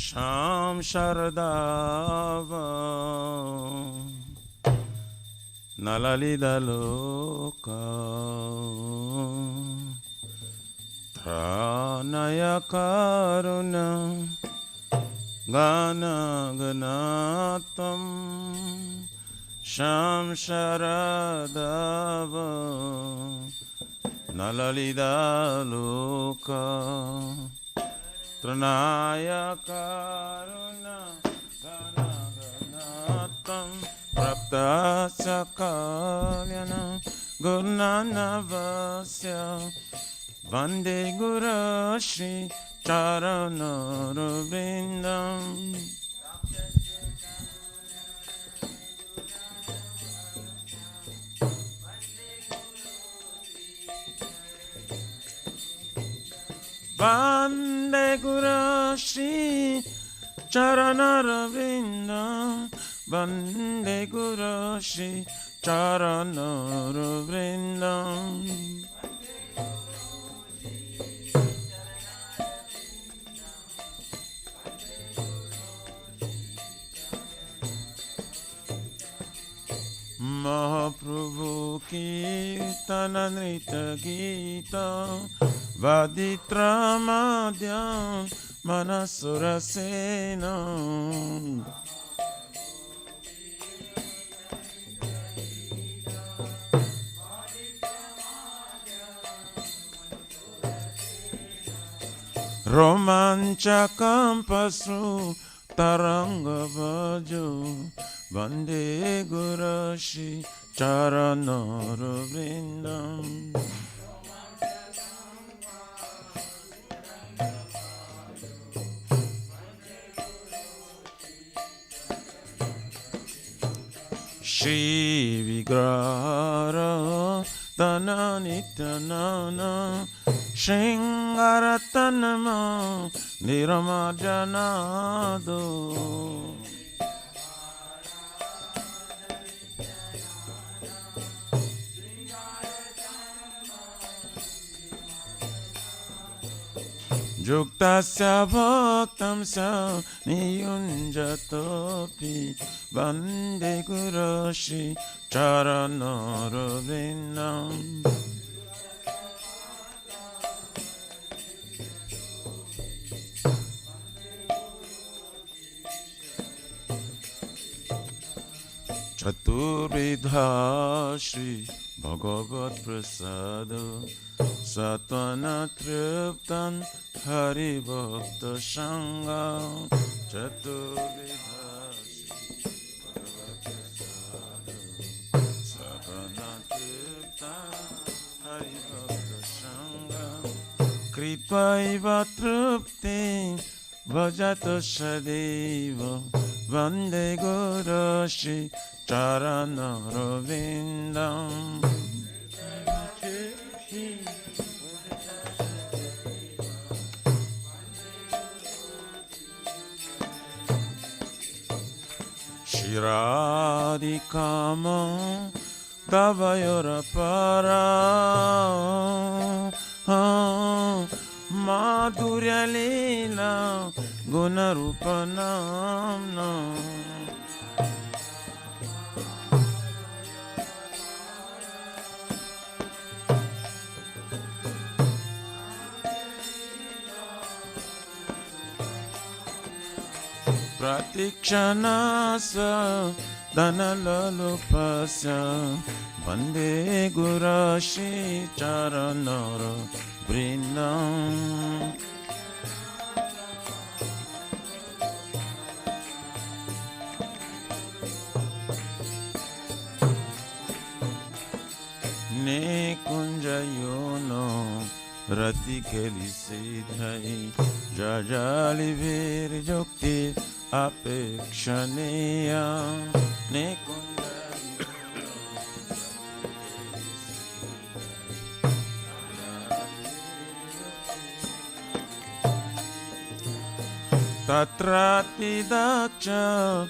Sham Sharadava Nalalida Loka Tranaya Karuna Gana Ganatam Sham Sharadava Nalalida Loka Tranaya Karuna Gana Ganatam Prapta Sakalyana Gunanavasya Vande Guru Shri Charanarvindam Vande Guru Shri Charanarvindam Vande Guru Shri Charanarvindam Mahaprabhu Kirtana Nrita Gita Vaditra Madhyam Manasura Sena Romanchakam Pasru Taranga Bhajo Vande Guru Shri Charanarvindam Shri Vigrara Tananitanana Shingaratanama Niramajanado Juktasya bhaktam sa niyunjatopi Vande Guru Shri Charanarvindam Chaturvidha Shri Bhagavat Prasada Satvana Triptan Hari Bhakta Sangha Chaturvidha Satvana Triptan Hari Bhakta Sangha Kripaiva Tripti Vajata Shadeva Vande Guru Shri Charanarvindam Shiradikama Davayora Para Madhurya Leela Gunarupanamna Pratikshana Dhanalalupasya Vande Guru Shri Charanarvindam Ne kunjayono Rati Keli Siddhai Jajali Vir Jokti Apekshaneya Ne Tatrati Daksha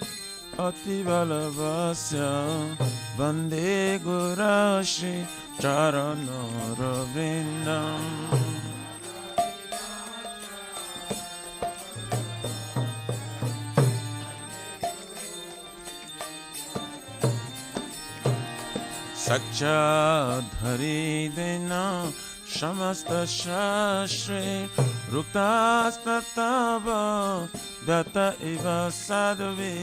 Ativalavasya Vande Guru Shri Charanarvindam सच्चाधरी देना समस्त शास्त्रे रुक्तास्तव दत्त इव साधवे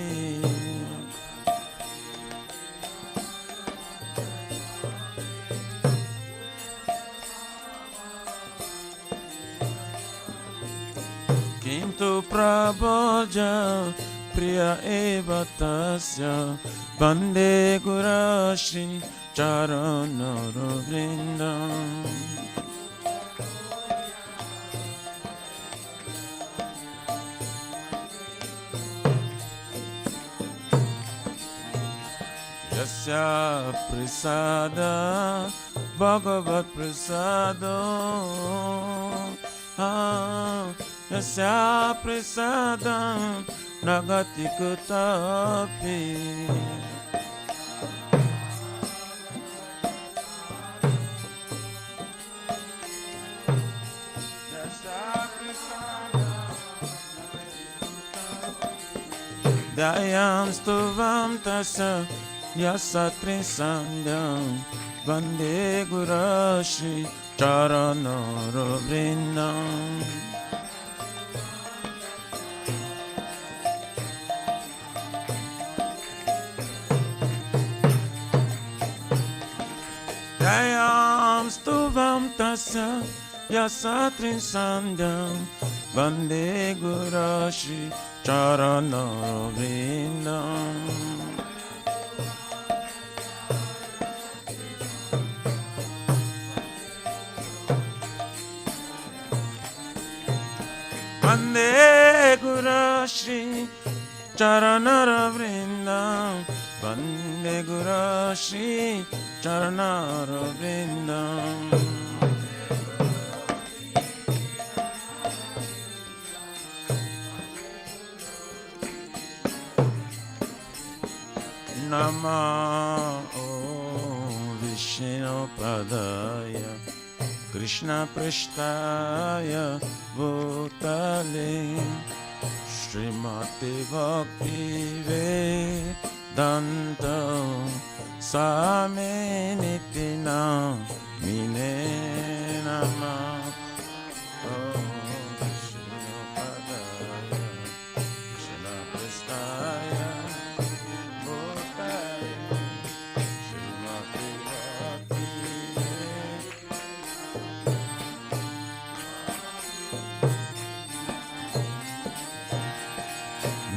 किन्तु प्रभोज प्रिय एव तस्य वन्दे गुरुश्री चरणरविन्दम् यस्य प्रसाद भगवत् प्रसाद यस्य प्रसाद न गति कुतपि दयां स्तुवां तस्य यस्य त्रिसन्ध्यं वन्दे गुरुश्री चरणरविन्दम् दयां स्तुवां तस्य यस्य त्रिसन्ध्यं वन्दे गुरुश्री चरणरविन्दम् वन्दे गुरुश्री चरणरविन्दम् वन्दे गुरुश्री चरणरविन्दम् नमो विष्णुपदाय कृष्णपृष्ठाय भूतले श्रीमते भक्तिवेदान्त स्वामिनिति नामिने नमः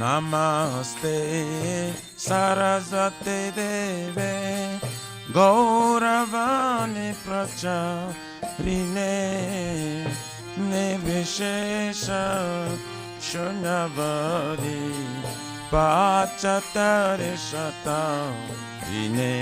नमस्ते सरस्वती देवे गौरवाणी प्रचारिणे निर्विशेष शून्यवादी पाश्चात्य शतारिणे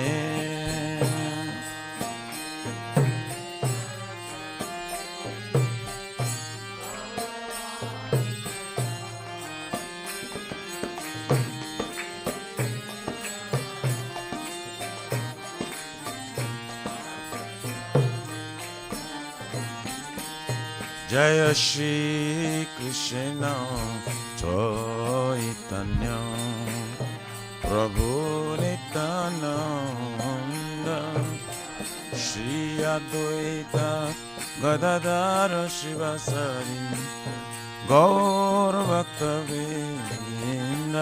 जय श्री कृष्ण चैतन्य प्रभु नित्यानंद श्री अद्वैत गदाधर शिवासादि गौर भक्तवृंद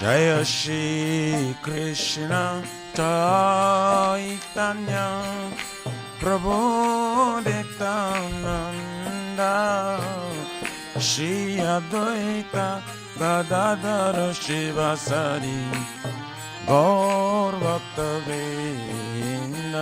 जय श्री कृष्ण चैतन्य प्रभु नित्यानंद श्री अद्वैत गदाधर शिवासादि गौर भक्तवृंद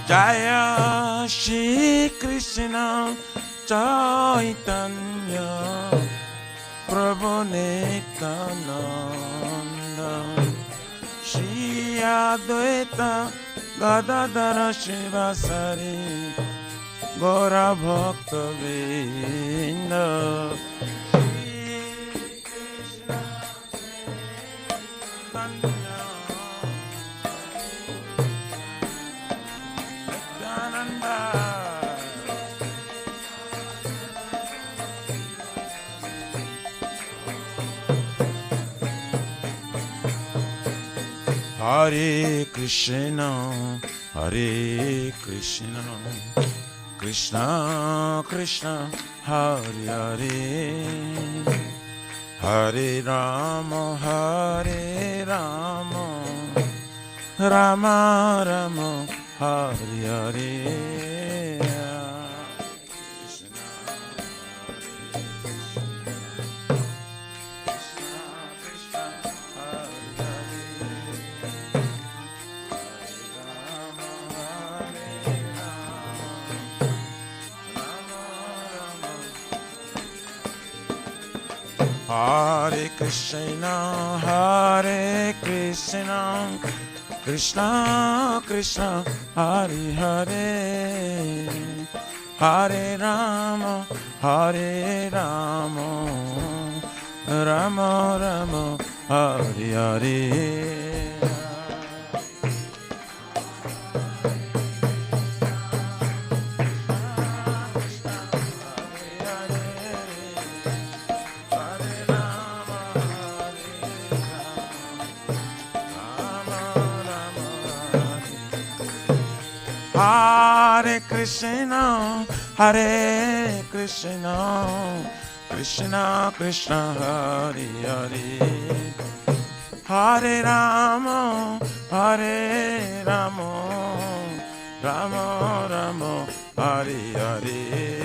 जय Shri Krishna Chaitanya Prabhu Nityananda Shri Advaita Gadadhara Shivasari Gaura Bhakta Vrinda Shri Krishna Chaitanya Nityananda Hare Krishna, Hare Krishna, Krishna Krishna, Hare Hare, Hare Rama, Hare Rama, Rama Rama, Hare Hare. Hare Krishna, Hare Krishna, Krishna Krishna, Hare Hare, Hare Rama, Hare Rama, Rama Rama, Hare Hare. Hare Krishna, Hare Krishna, Krishna Krishna, Hare Hare, Hare Rama, Hare Rama, Rama Rama, Hare Hare.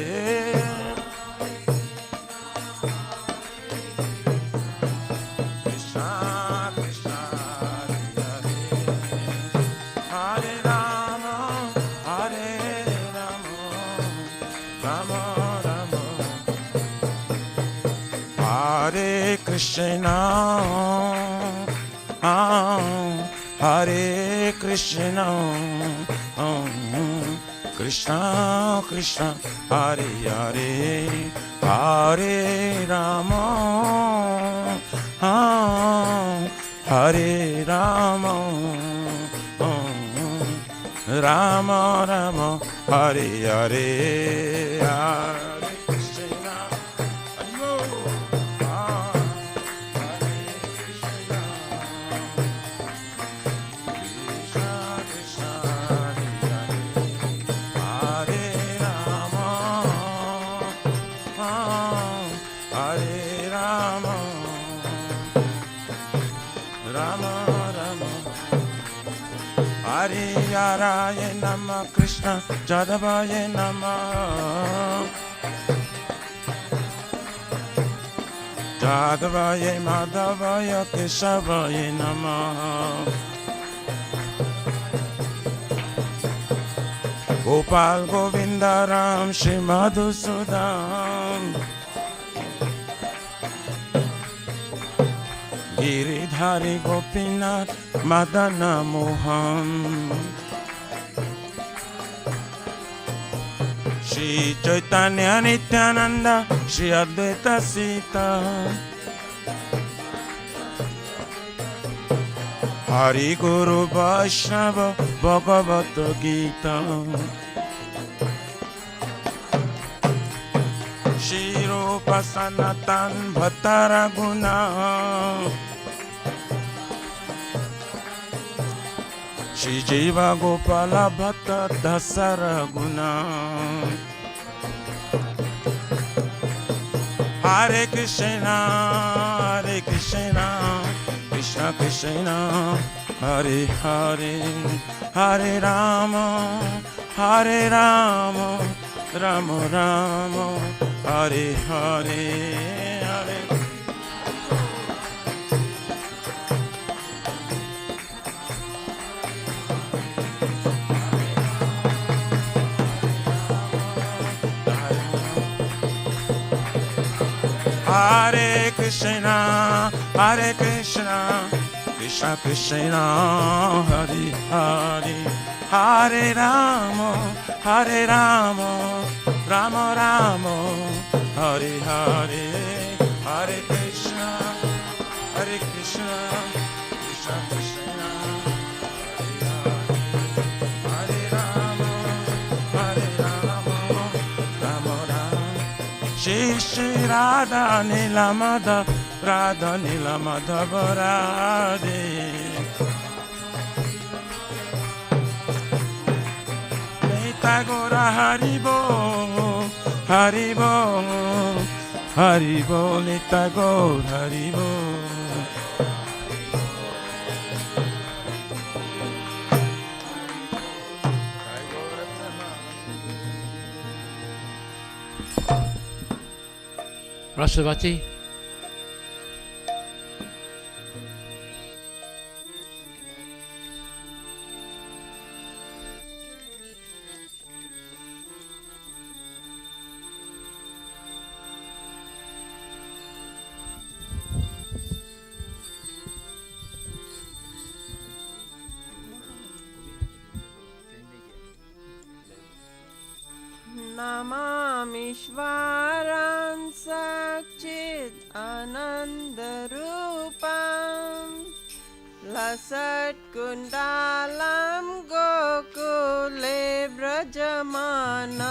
Hare Krishna, Hare Krishna, Krishna Krishna, Hare Hare, Hare Rama, Hare Rama, Rama Rama, Hare Hare. Hare Nama Krishna Jadavaya Nama Jadavaya Madhavaya Keshavaya Nama Gopal Govindaram Shri Madhusudam Giridhari Gopinath Madana Mohan Shri Chaitanya Nityananda Shri Advaita Sita Hari Guru Vaishnava Bhagavata Gita Shri Rupa Sanatan Bhattara Guna Shri Jiva Gopala Bhatta Dasara Guna Hare Krishna, Hare Krishna, Krishna Krishna, Hare Hare, Hare Rama, Hare Rama, Rama Rama, Hare Hare, Hare. Hare Krishna, Hare Krishna, Krishna Krishna, Hare Hare, Hare Rama, Hare Rama, Rama Rama, Hare Hare, Hare Krishna, Hare Krishna, Krishna Krishna, Hare Hare, Hare Rama, Hare Rama, Rama Rama. Shri Shri Radha Nila Madhava, Radha Nila Madhava Radhe. Tagora Haribo, Haribo, Haribo, Nitagor Haribo. Rasavati. Namamishvaram Sakchit Anandarupam Lasat Kundalam Gokule Brajamanam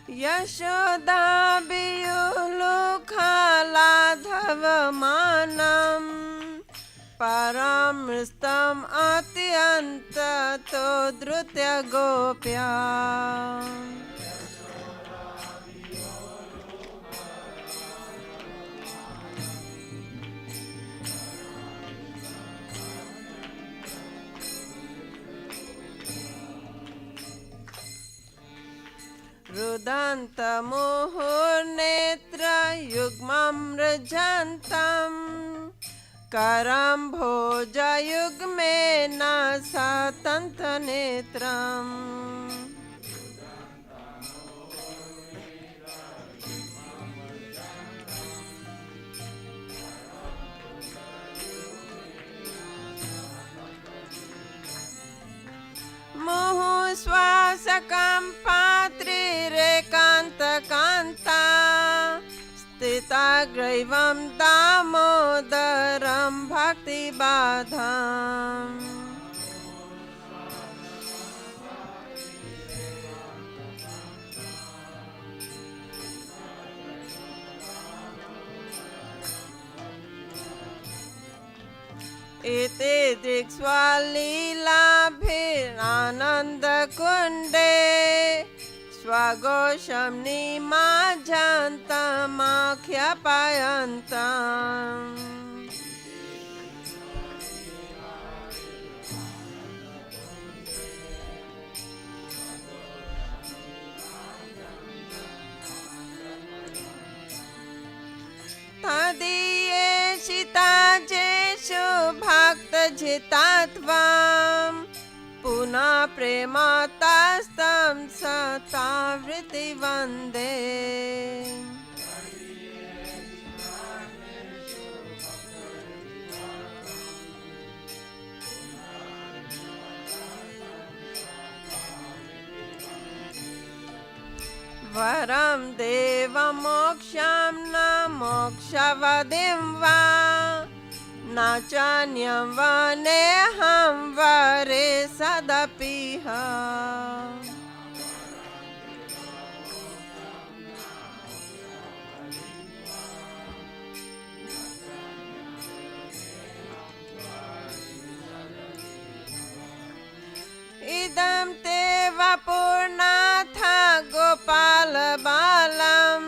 Yashoda Biyulukhala Dhavamanam Paramristam Atyanta Todrutya Gopya Rudanta Muhurnetra Yugmam Rajantam Karam Bhoja Yugmena Satanta Netram Muhu Swasakam Patri Rekanta Kanta Stita Graivam Damodaram Bhakti Badham Iti Drikswalila Bhir Ananda Kunde Swagosham Nimajantam Akhyapayantam Tadiye Shitajeshu Bhakta Jitatvam Puna Prematastam Satavriti Vande Varam Deva Moksham Na Mokshavadim Va Nachanyam Vaneham Vare Sadapiha Idam te vapurnatha gopala balam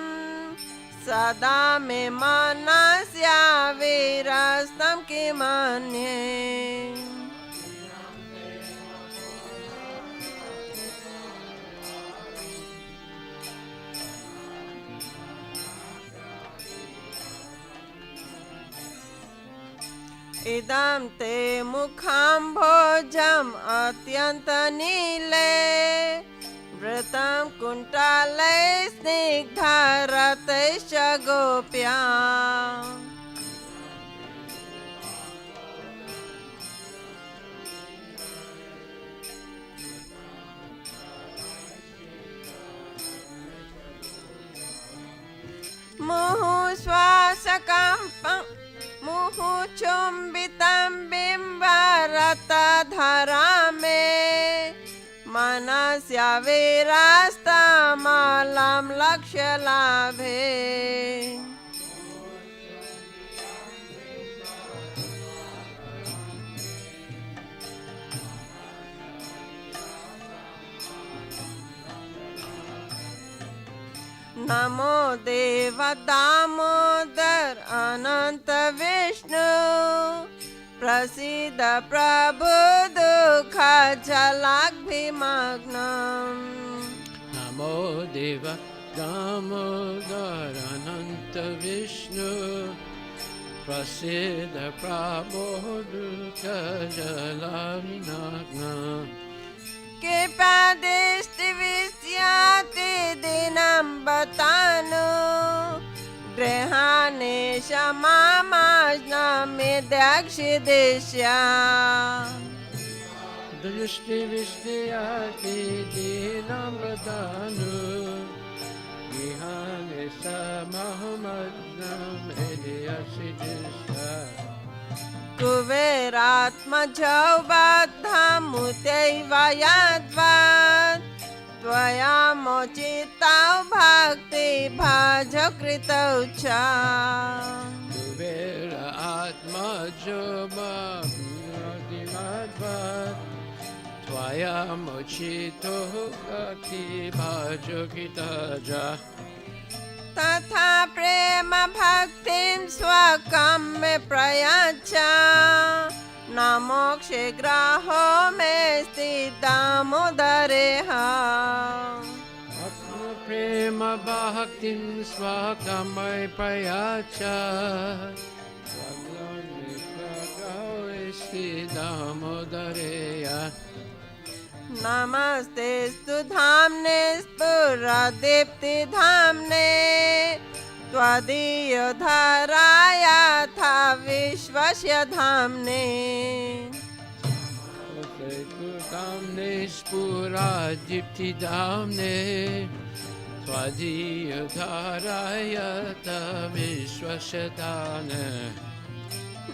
sada me manasya virastam kimanye इदं ते मुखाम्भोजम् अत्यन्तनीले वृतं कुण्टाले स्निग्धरतैश्च गोप्या मुहुश्वासकम्पं मुहुचुम्बितं बिम्बरतधरा मे मनस्य विरस्तमलं लक्ष्यलाभे नमो देव दामोदर अनंत विष्णु प्रसीद प्रभु दुख जलाग्भिमग्नम् नमो देव दामोदर अनंत विष्णु प्रसीद प्रभो दुख जलाग्भिमग्नम् कृपादृष्टि विस्याति दिनं बतानु गृहाणे क्षमामाज्ञमिदक्षिदिश्या दृष्टि विष्टयाति दीनं वदानु गृहाणे क्षमामाज्ञमिदक्षिदिश्या कुबेरात्मजौ बद्धमुत्यैव यद्वत् त्वया मोचितौ भक्तिभाजकृतौ च कुबेर आत्मजो भक्तिभाजकृतौ त्वया मोचितो भक्तिभाजकृतौ च तथा प्रेम भक्तिं स्वकं मे प्रयच्छ न मोक्षे ग्रहो मे स्थितामुदरेह प्रेम भक्तिं स्वकं मे प्रयच्छ स्थितामुदरेह नमस्ते स्तु धाम्ने स्फुरदीप्तिधाम्ने त्वदीयधराय यथा विश्वस्य धाम्ने धाम्ने स्फुरदीप्तिधाम्ने त्वदीयधराय यथा विश्वस्य धाम्ने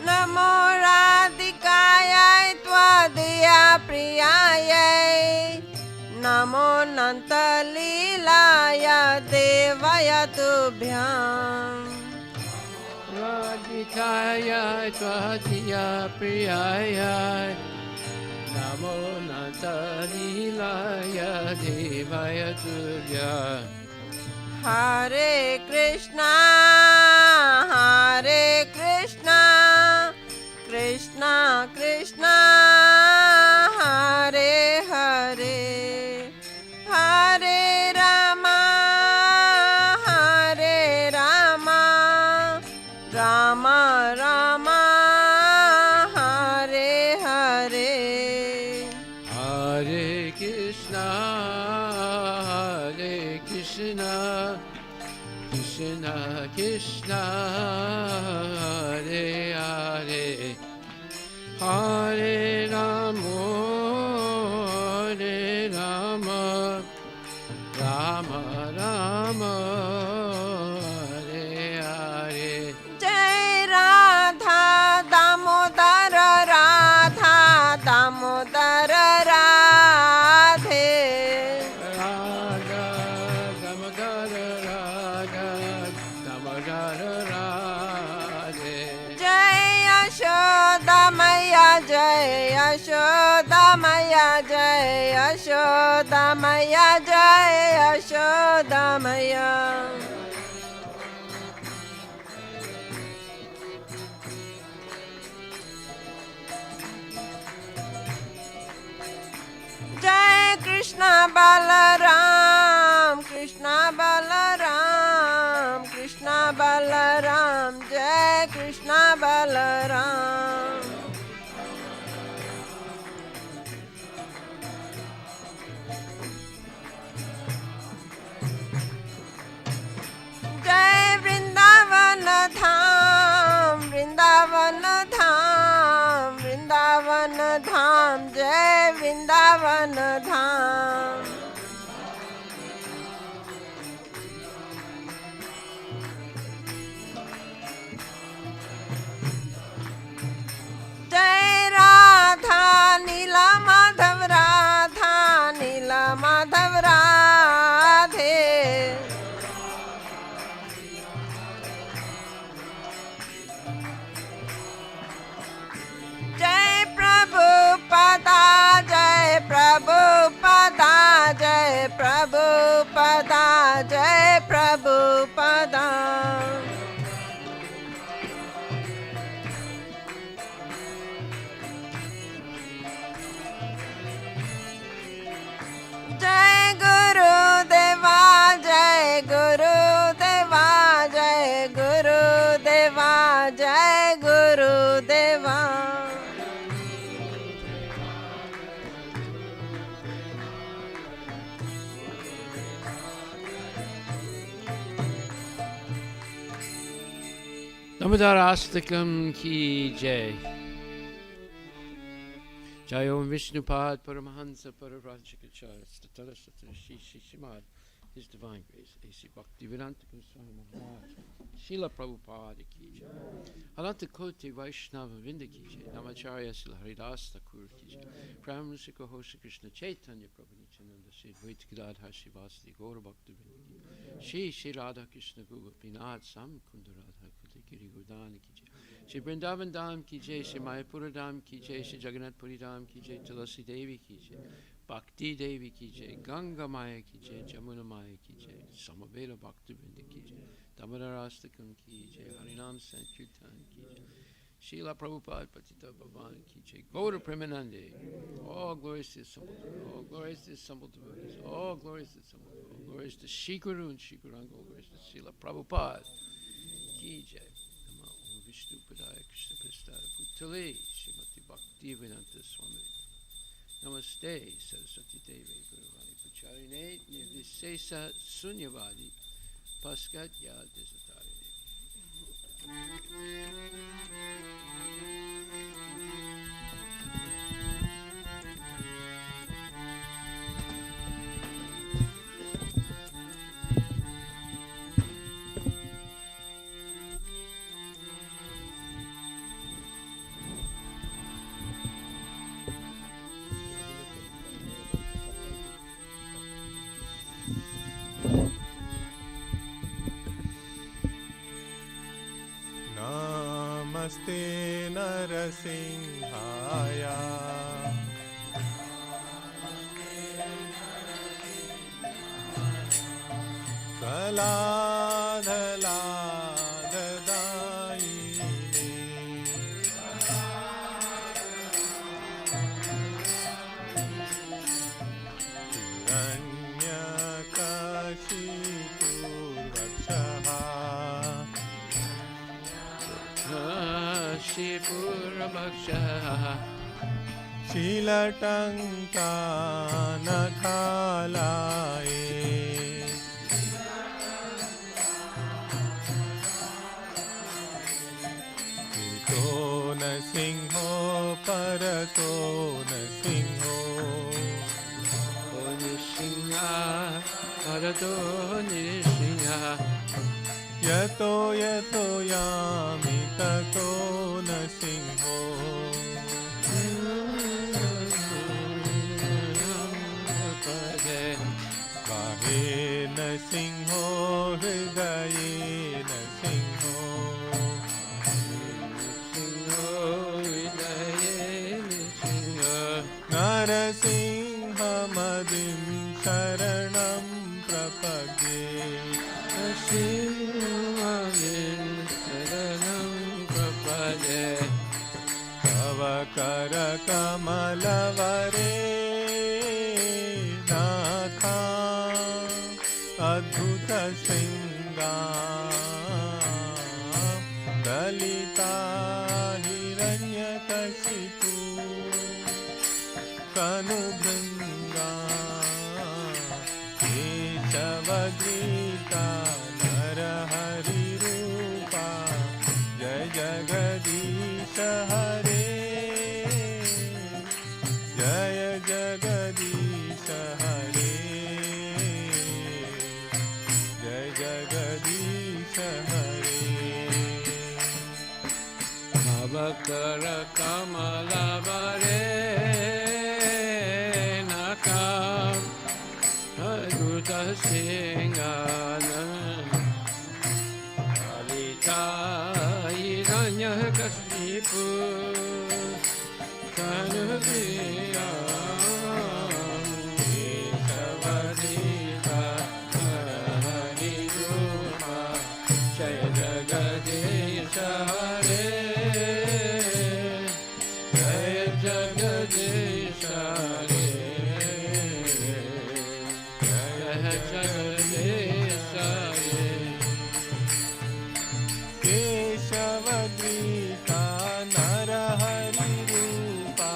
नमो राधिकायै त्वदीया प्रियायै नमो नन्तलीलाय देवय तुभ्यम् राधिकायै त्वदीया प्रियायै नमो नन्तलीलाय देवय तुभ्यम् हरे कृष्णा कृष्णा कृष्णा हरे हरे हरे राम राम राम हरे हरे हरे कृष्णा कृष्णा कृष्णा हरे हरे हरे राम राम राम हरे हरे जय राधा दामोदर राधा दामोदर राधे राधा दामोदर राधा दामोदर राधे जय यशोदा मैया जय यशोदा मैया जय यशोदा मैया जय यशोदा मैया जय कृष्ण बलराम कृष्ण बलराम जय कृष्ण बलराम वृंदावन धाम। जय राधा नीला माधव राधा नीला माधव राधे। जय प्रभु पदा जय प्रभु पदा जय प्रभु पदा जय प्रभु पदा। जय गुरुदेवा जय गुरुदेवा जय गुरुदेवा जय गुरुदेवा। Damodar-astakam ki jai. Jai Om Vishnupad Paramahansa Paravrajikacharya Statara Statara Shishimad His Divine Grace A.C. Bhaktivedanta Goswami Maharaj Srila Prabhupada ki jai. Ananta Koti Vaishnava Vrinda ki jai. Namacharya Srila Haridas Thakur ki jai. Prime Rusika Hosa Krishna Chaitanya Prabhu Nityananda Sri Advaita Gadadhar Shivasadi Gaura Bhakta Vrinda ki Shri Radha Krishna Gopinath Sam Kunda Radha Kunda Giri Godana ki jai. Shri Vrindavan Dham ki jai, Shri Mayapura Dham ki jai, Shri Jagannath Puri Dham ki jai, Tulasi Devi ki jai, Bhakti Devi ki jai, Ganga Maya ki jai, Jamuna Maya ki jai, Samaveda Bhakti Vrinda ki jai, Damodar-astakam ki jai, Harinam Sankirtan ki jai, Srila Prabhupada Patita Bhavan ki jai, Gaura Premanande, all glories to the assembled, all glories to the assembled devotees, all glories to the assembled, all glories to Shri Guru and Shri Guranga, all glories to Srila Prabhupada ki jai. Vishnu Padaya Krishna Prestaya Bhutale Srimati Bhaktivedanta Swami Namaste Saraswati Deve Guruvani Pucharine Nirvisesa Sunyavadi Paskat Yad Desatarine. नमस्ते नरसिंहाय कलाधलाधदायिने Shipurabhaksha Shilatankanakalaye Ito na singho parato na singho Nishinga Parato Nishinga Yato yato yami tato na singho Bahe na singho hridaye na singho Narasingha madim sharanam prapagye Tava kara kamalavare Natha Adbhuta Sringa Dalita Hiranyakashipu Kanubhringa Keshavadrita Narahari Rupa Jai Jagadisha Hare Jaya Jagadisha Kara Kamala Bare Nakam Aduta Singana Alita Iranya Kashipu Kanubiya Isavadita Hari Rupa Jaya Jagadisha Hare Jaya Jagadisha Hare Jaya Jagadisha Hare केशवद्वीता Narhari रूपा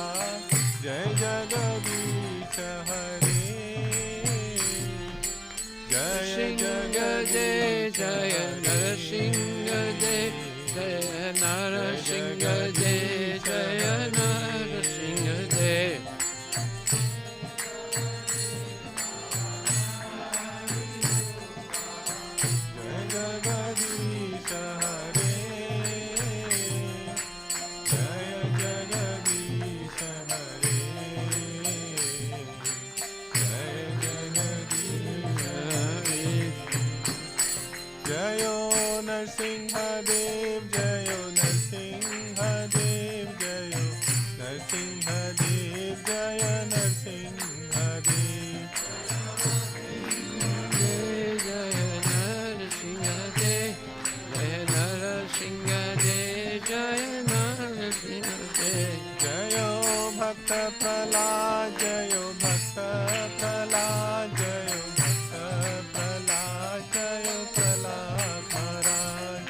जय जगदीश हरे जय Singade Jaya Narasingade Jaya Narasingade Jaya Narasingade जय जगदीश हरे जय जगदीश हरे जय जगदीश जयो नरसिंहदेव जयो नरसिंहदेव जयो नरसिंहदेव जय Narasimhadeva Jaya Narasingade Jaya Narasingade Jaya Narasingade जयो भक्त प्रहलाद जयो भक्त प्रहलाद जयो भक्त प्रहलाद जयो प्रहलाद महाराज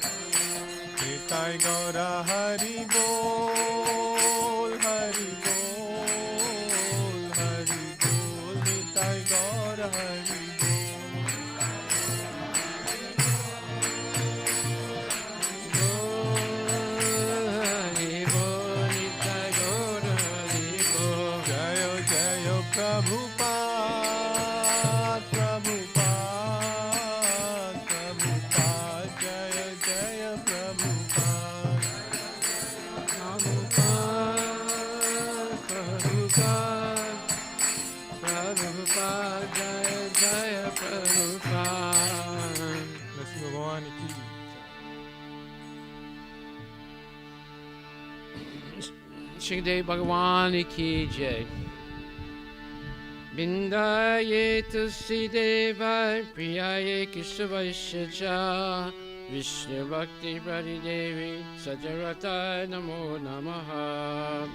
निताय गौरा हरि बोल हरि बोल हरि बोल निताय गौर हरि बोल Hari Bol Nitai Gaur Hari Bol जयो जयो प्रभुपाद प्रभुपाद प्रभुपाद जय जय Prabhupada Prabhupada Jaya Jaya Prabhupada Narasimha भगवान की Shridev Bhagavan Ki Jai Bindaye Tulsi Deva Priyaye Kishavaishaja Vishnu Bhakti Prati Devi Sajarata Namo Namaha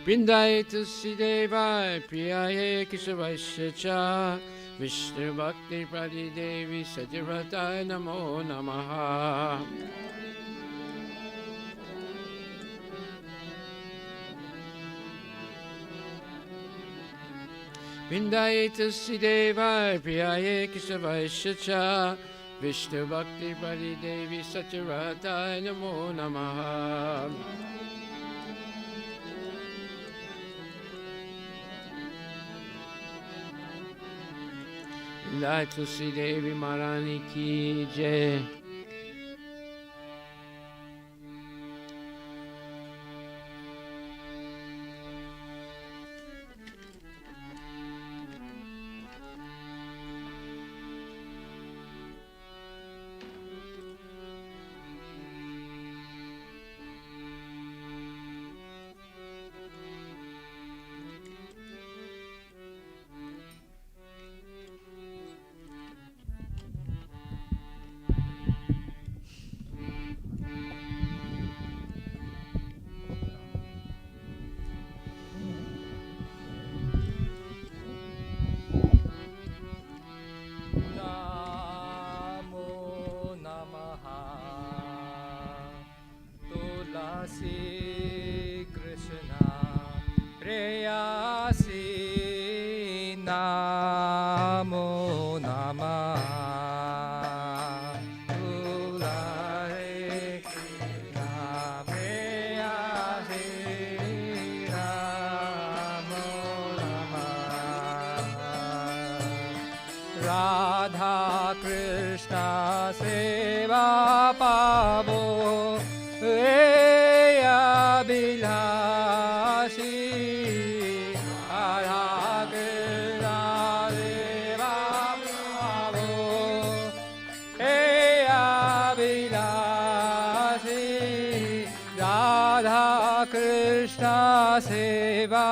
Bindaye Tulsi Deva Priyaye Kishavaishaja Vishnu Bhakti Prati Devi Sajarata Namo Namaha Bindaye Tulsi Deva Priyaye Kishavaishacha Vishnu Bhakti Prati Devi Sajarata Namo Namaha Bindaye Tulsi Devi Maharani Ki Jai Tulasi Krishna Preyasi Namo Namah Tulasi Radha Krishna सेवा पावो हे अभिलाषी राधा कृष्ण सेवा पावो हे अभिलाषी राधा कृष्ण सेवा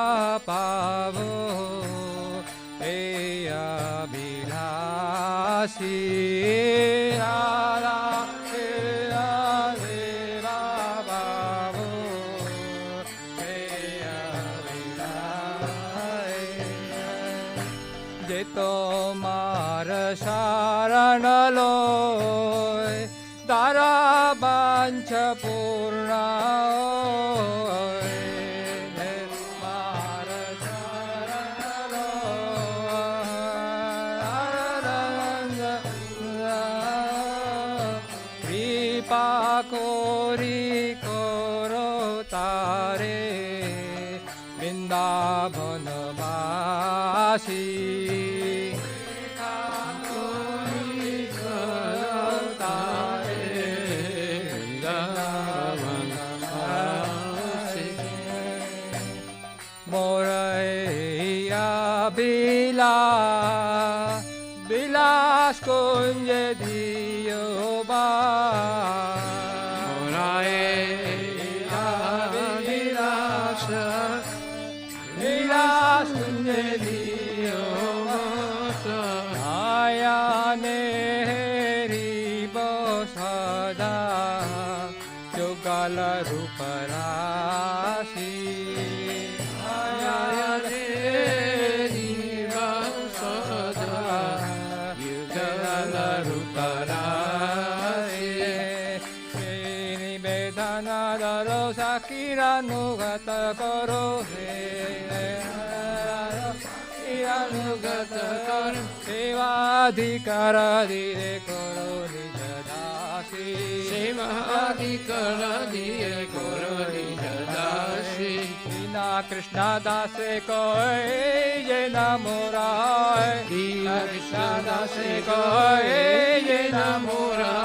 पावो हे अभिलाषी राधा कृष्ण सेवा पावो हे अभिलाषी जे तोमार शरण लोय तारा वांछ पूर्ण होय। जे तोमार शरण लोय कृपा कोरी करो तारे वृंदावनवासी बिलास कुंज दियो बा बिलास बिलास कुंज दियो आया नेरी सदा जुगल रूप राशि आया Kiranugata karo he Kiranugata karo Sevadhikara dire karo nijadasi Sevadhikara dire karo nijadasi Dina Krishna dase koi je namorai Dina Krishna dase koi je namorai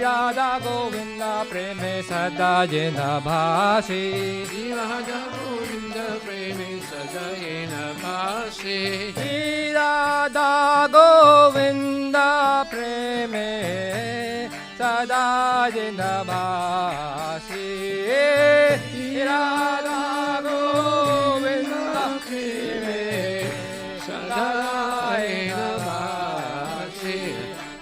Radha Govinda preme sada jena bhasi Radha Govinda preme sada jena bhasi Radha Govinda preme sada jena bhasi Radha Govinda preme sada jena bhasi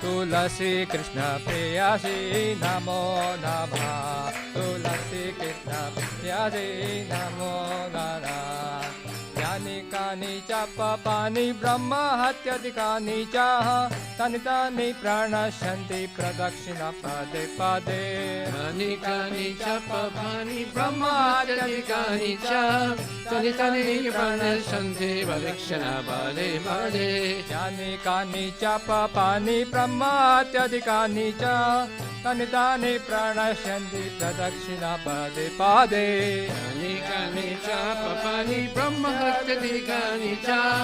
Tulasi Krishna Priyasi Namo Namah Tulasi Krishna Priyasi Namo Namah Yani Kani Chapa Pani Brahma Hatyadikani Chaha Tani Tani Prana Shanti Pradakshina Pade Pade Yani Kani Chapa Pani Brahma Hatyadikani Chaha Tani Tani Prana Shanti Pradakshina Pade Pade Yani Kani Chapa Pani Brahma Hatyadikani Chaha Tani Tani Prana Shanti Pradakshina Pade Pade Yani Kani Chapa Pani Brahma Hatyadikani Chaha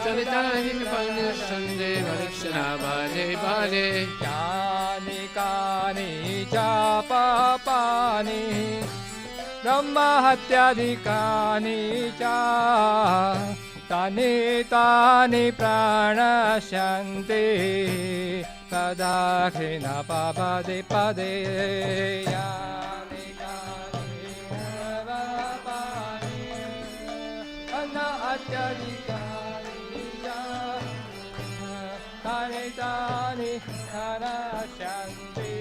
Tani Tani Prana Shanti Pradakshina Pade Pade Yani Kani Chapa Pani Brahma Hatyadikani Chaha Tani Tani Prana Shanti Pradakshina Pade Pade Yani Kani Chapa Pani Brahma Hatyadikani Chaha Tani Tani Prana Shanti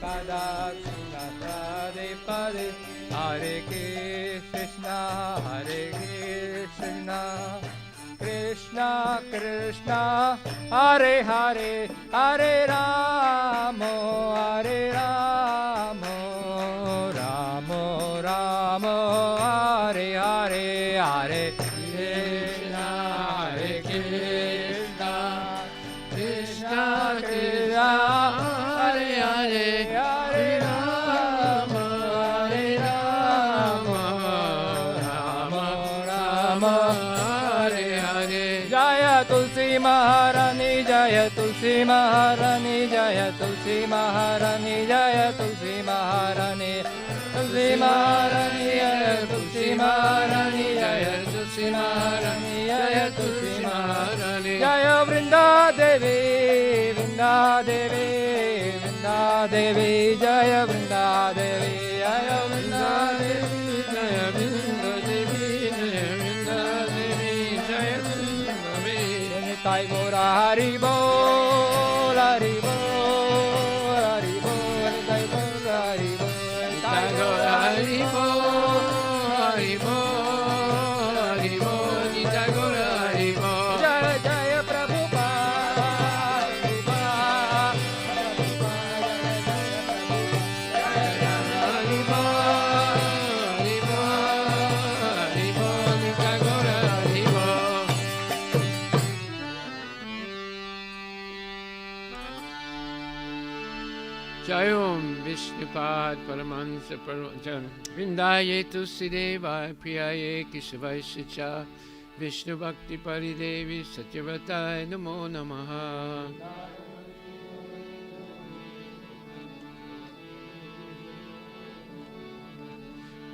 Pradakshina Pade Pade Hare Krishna Hare Krishna Krishna Krishna Hare Hare Hare Ramo Hare Ramo Ramo Ramo Hare Hare Hare Krishna Hare Krishna Krishna Krishna Hare Hare Hare Rama Hare Rama Rama Rama Hare Hare Jaya Tulsi Maharani Jaya Tulsi Maharani, Jaya Tulsi Maharani, Jaya Tulsi Maharani, Tulsi Maharani, Jaya Tulsi Maharani, Jaya Tulsi Maharani, Jaya Tulsi Maharani, Jaya Vrinda Devi, Vrinda Devi, Vrinda Devi, Jaya Vrinda Devi, Jaya Vrinda Devi, Jaya Vrinda Devi, Jaya Vrinda Devi, Jaya Vrinda Devi. Nitai Gora Hari Bol, Hari Bol, Hari Bol, Nitai Gora Hari Bol, Nitai Gora Hari Bol, Hari Bol, Hari Bol, Nitai Gora Hari Bol. Jaya Jaya Prabhupada, Prabhupada, Jaya Hari Bol, Hari Bol, Hari Bol, Nitai Gora Hari Bol. Jayom Vishnupad Paramahansa Vrindaye Tusideva Priyaye Keshavaisacha Vishnu Bhakti Paridevi Satyavrataya Namo Namaha.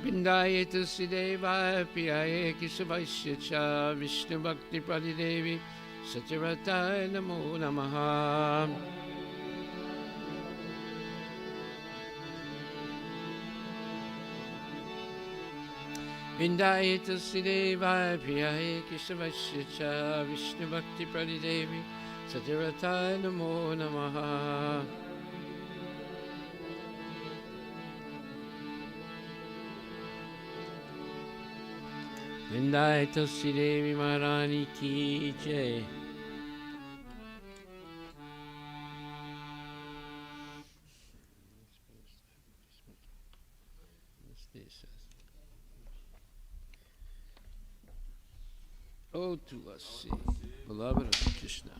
Vrindaye Tusideva Priyaye Keshavaisacha Vishnu Bhakti Paridevi Satyavrataya Namo Namaha. Vrindaye Tulsideva Priyaye Keshavasya Vishnu Bhakti Pradidevi Satyavrataya Namo Namaha. Vrindaye Tulsidevi Maharani Ki Jai. Oh, Tulasi, beloved of Krishna,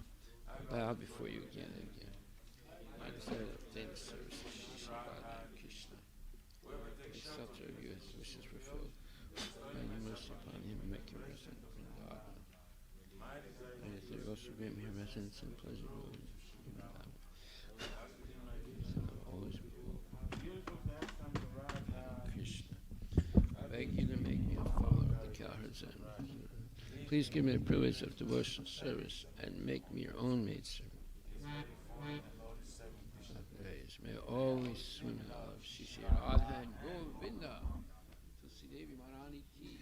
bow before you again and again. I desire to obtain the service of Shri Radha Krishna. May such of you as wishes fulfilled. May you mercy upon him and make him resident in Vrindavan. And as they also grant me residence and pleasure in Vrindavan. Always behold Krishna. I beg you to make me a follower of the cowherds and please give me the privilege of devotional service and make me your own maidservant. May I always swim in the love of Shri Radha and Govinda. Tulsi Devi Maharani Ki.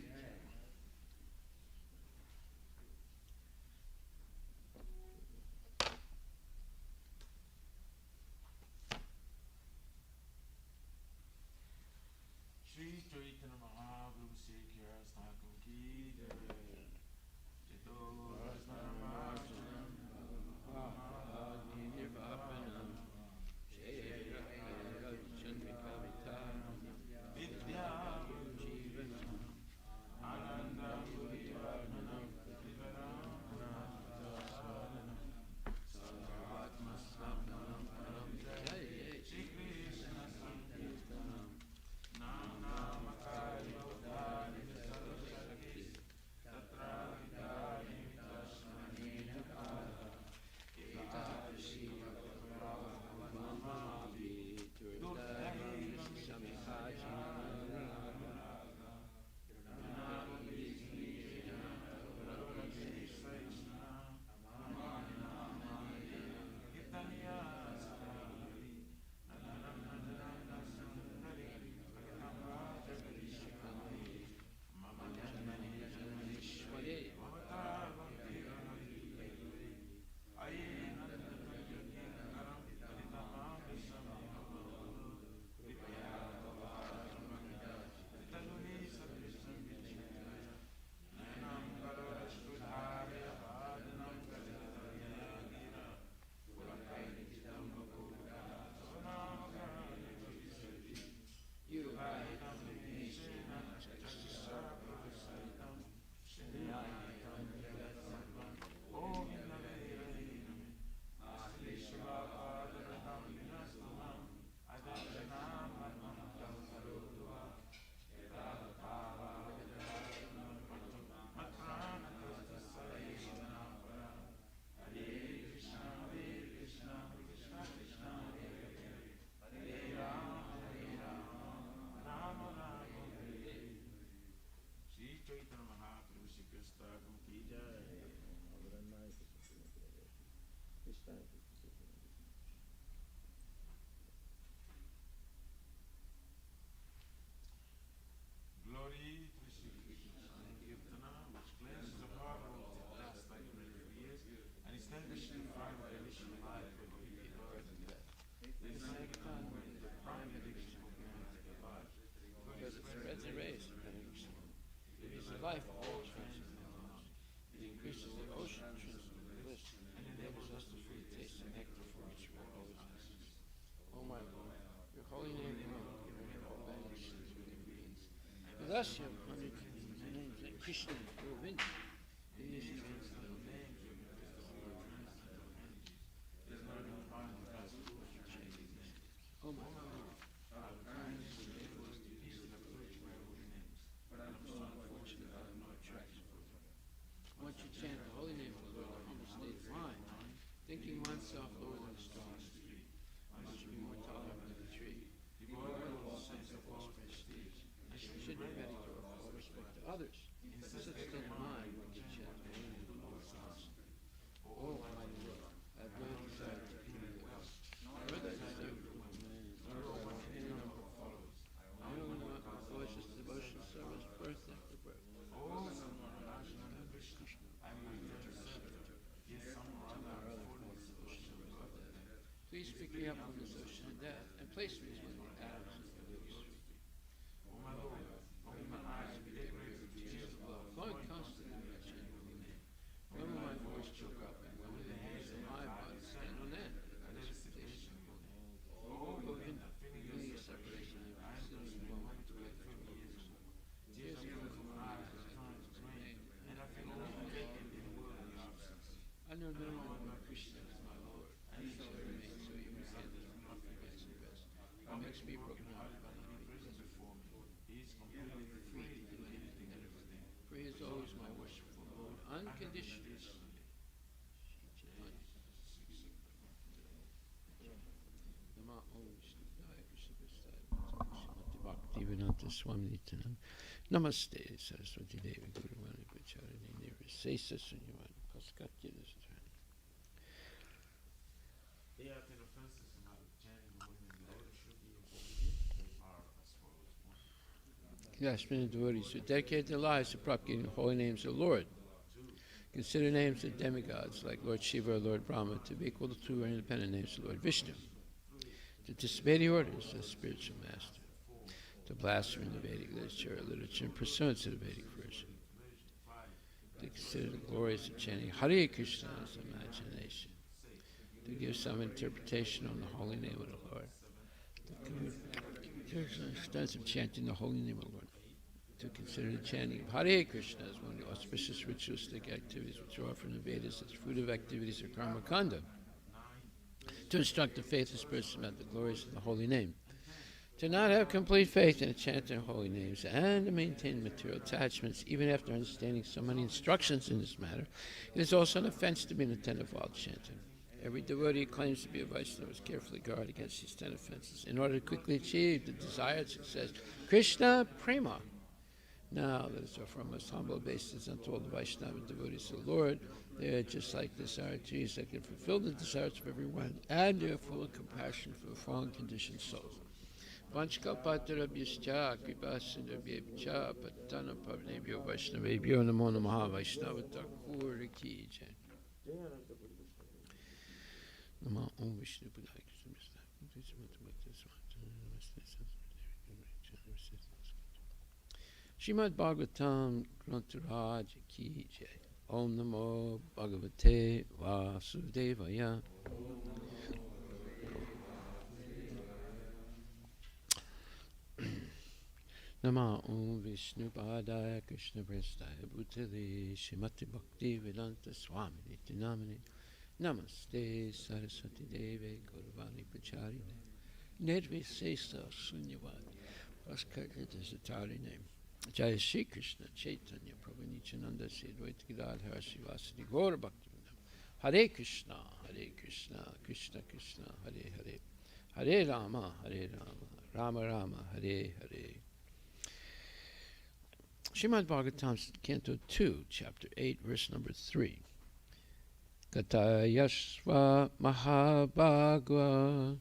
Shri Chaitanya Mahaprabhu Sri Kiras Thakur Ki Jai. Jito Rasnamajanam Nirvapanam Jaya Chandrika Vita Vidya Jivanam Glory to Sri Krishna Kirtana, which cleanses the heart of last like many years, and establishes the prime condition of life for the wicked birth and death. This is the time when the prime condition of humanity alive. Because it spreads the rays of energy. It is the life of all transcendentals. It increases the ocean intrinsic bliss and enables us to fully taste the nectar for which we are always asking. O my Lord, your holy name alone can remove all bad sins within beings. And thus you have honored the names like Krishna and Govinda. These transcendental names are There's no new time in the past chanting this. O my Lord, I would kindly enable us to easily approach my holy names, but I'm so unfortunate I have no attraction for them. once you chant the holy name of the Lord, the humble state of mind, thinking oneself lower than the stars, one should be more tolerant than the tree, devoid of all sense of false prestige, and should be ready to offer all respect to others. In such a state of mind, one can chant the holy name of the Lord thousands. Oh, my Lord, I have no desire to be with else, nor that I serve for my man, nor want any number of followers. I only want my delicious devotion service birth after birth. Oh, Krishna, I'm your eternal servant. Yes, somehow or other I fall in this ocean of love and death. Please pick me up from this ocean of death and place me in the atoms of your lips. Oh, my Lord, open my eyes and be decorated with tears of love. Flowing constantly in my chant holy name. When will my voice choke up and when will the hairs of my body stand on end? That is the station of your name. Oh, Govinda, feeling feeling your your separation, I am I'm considering the the moment moment to to let let 20 go years of ago. Tears Tears are are flowing flowing from from my my eyes eyes as as I time come to to drain, name. and I feel overtaken in the world of your absence. I know no one but Krishna is my Lord, and he shall remain so you can handle from nothing gets the best. What makes me broken hearted by not being Present present before me, he is completely free to do anything and everything. for he is always my worshipful Lord, unconditionally. Nama Om Vishnu Daya Krishna Prasthaya Srimati Bhaktivedanta Swami Nityananda. Namaste Saraswati Devi Guru Vani Pacharini Nirvisesa Sunyavani Paskatya Nisarani. They have been offenses in matter of chanting the holy name of the Lord should be avoided. They are as follows. Yes, many devotees who dedicate their lives to propagating the holy names of the Lord. Consider names of demigods like Lord Shiva or Lord Brahma to be equal to or independent names of Lord Vishnu. To disobey the orders of the spiritual master. To blaspheme the Vedic literature in pursuance to the Vedic version. To consider the glories of chanting Hare Krishna as imagination. To give some interpretation on the holy name of the Lord. To consider the extent of chanting the holy name of the Lord. To consider the chanting of Hare Krishna as one of the auspicious ritualistic activities which are offered in the Vedas as fruitive activities of karma kanda. To instruct the faithless person about the glories of the holy name. To not have complete faith in the chanting of holy names and to maintain material attachments even after understanding so many instructions in this matter, it is also an offense to be inattentive while chanting. Every devotee who claims to be a Vaishnava must carefully guard against these 10 offenses in order to quickly achieve the desired success. Krishna Prema. Now, let us offer our most humble obeisances unto all the Vaishnava devotees of the Lord. They are just like desire trees that can fulfill the desires of everyone, and they are full of compassion for the fallen conditioned souls. Vanchkalpatarabhyascha kripasindarbhyabhya patana pavnebhyo vaishnavebhyo namo namaha Vaishnava Thakur ki jai. Nama Om Vishnu Padaya Krishna Srimad Bhagavatam Grantaraj ki jai. Om Namo Bhagavate Vasudevaya. Nama Om Vishnu Padaya Krishna Prasthaya Bhutale Srimati Bhakti Vedanta Swami Niti Namani. Namaste Saraswati Deve Gurvani Pacharine. Nirvisesa Sunyavadi. Paskatya Desatari name. Jaya Shri Krishna Chaitanya Prabhu Nityananda Sri Advaita Gadadhara Srivasadi Gaura Bhaktivedanta. Hare Krishna, Hare Krishna, Krishna Krishna, Hare Hare. Hare Rama, Hare Rama, Rama Rama, Hare Hare. Srimad Bhagavatam, Canto 2, Chapter 8, verse number 3. Katayasva Mahabhagwa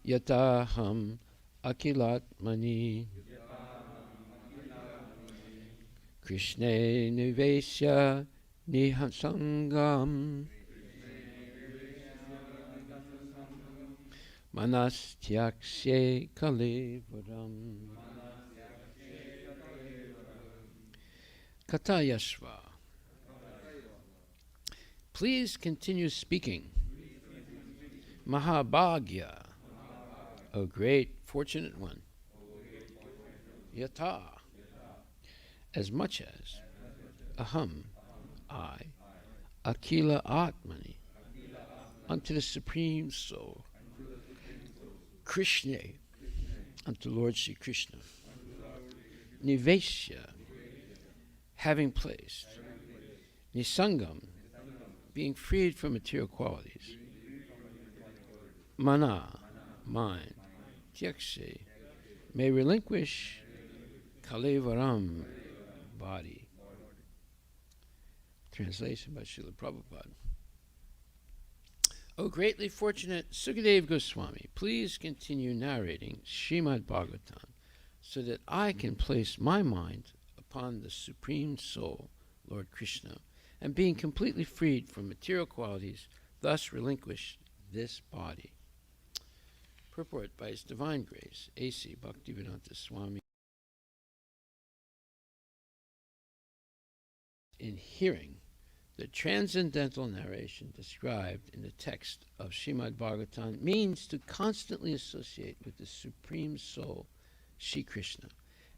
Yataham Akilatmani Krishne Nivesya Nihasangam Manastyakshe Kalevaram Katayashva. Please continue speaking. Mahabhagya, O great fortunate one. Yata, as much as. Aham, I. Akila Atmani, unto the Supreme Soul. Krishna, unto Lord Sri Krishna. Nivesya, having placed. Nisangam, being freed from material qualities. Mana, mind. Tyakshe, may relinquish. Kalevaram, body. Translation by Srila Prabhupada. O greatly fortunate Sukadeva Goswami, please continue narrating Srimad Bhagavatam so that I can place my mind upon the Supreme Soul, Lord Krishna, and being completely freed from material qualities, thus relinquish this body. Purport by His Divine Grace, A.C. Bhaktivedanta Swami. In hearing the transcendental narration described in the text of Srimad Bhagavatam means to constantly associate with the Supreme Soul, Shri Krishna,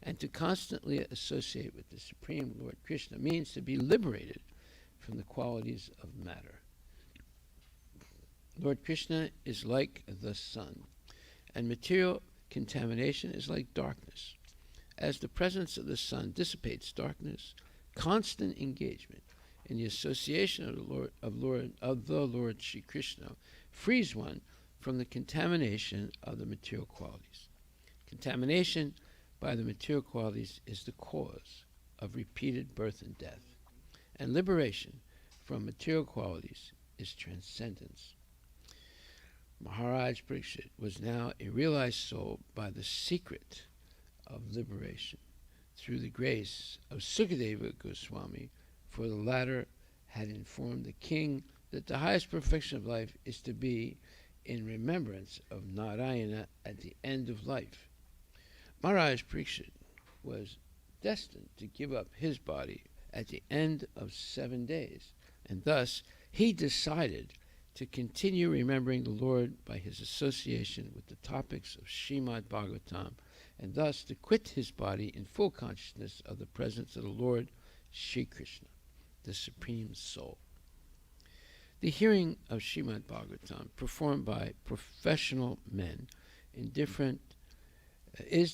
and to constantly associate with the Supreme Lord Krishna means to be liberated from the qualities of matter. Lord Krishna is like the sun, and material contamination is like darkness. As the presence of the sun dissipates darkness, constant engagement in the association of the Lord Shri Krishna frees one from the contamination of the material qualities. Contamination by the material qualities is the cause of repeated birth and death, and liberation from material qualities is transcendence. Maharaj Parikshit was now a realized soul by the secret of liberation through the grace of Sukadeva Goswami, for the latter had informed the king that the highest perfection of life is to be in remembrance of Narayana at the end of life. Maharaj Parikshit was destined to give up his body at the end of 7 days, and thus he decided to continue remembering the Lord by his association with the topics of Srimad Bhagavatam, and thus to quit his body in full consciousness of the presence of the Lord Shri Krishna, the Supreme Soul. The hearing of Srimad Bhagavatam, performed by professional men, is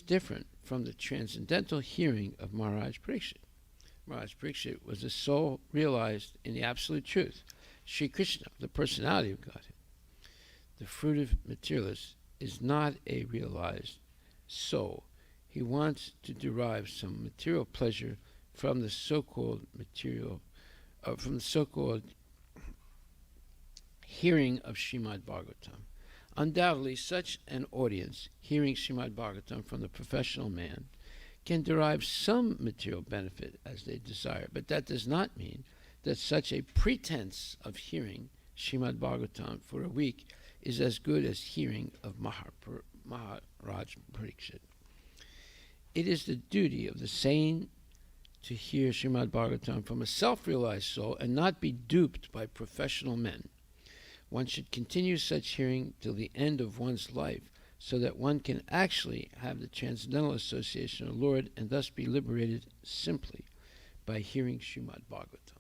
different from the transcendental hearing of Maharaj Parikshit. Maharaj Parikshit was a soul realized in the absolute truth, Shri Krishna, the personality of Godhead. The fruitive materialist is not a realized soul. He wants to derive some material pleasure from the so-called hearing of Srimad Bhagavatam. Undoubtedly, such an audience hearing Srimad Bhagavatam from the professional man can derive some material benefit as they desire, but that does not mean that such a pretense of hearing Srimad Bhagavatam for a week is as good as hearing of Maharaj Parikshit. It is the duty of the sane to hear Srimad Bhagavatam from a self-realized soul and not be duped by professional men. One should continue such hearing till the end of one's life, so that one can actually have the transcendental association of the Lord and thus be liberated simply by hearing Srimad Bhagavatam.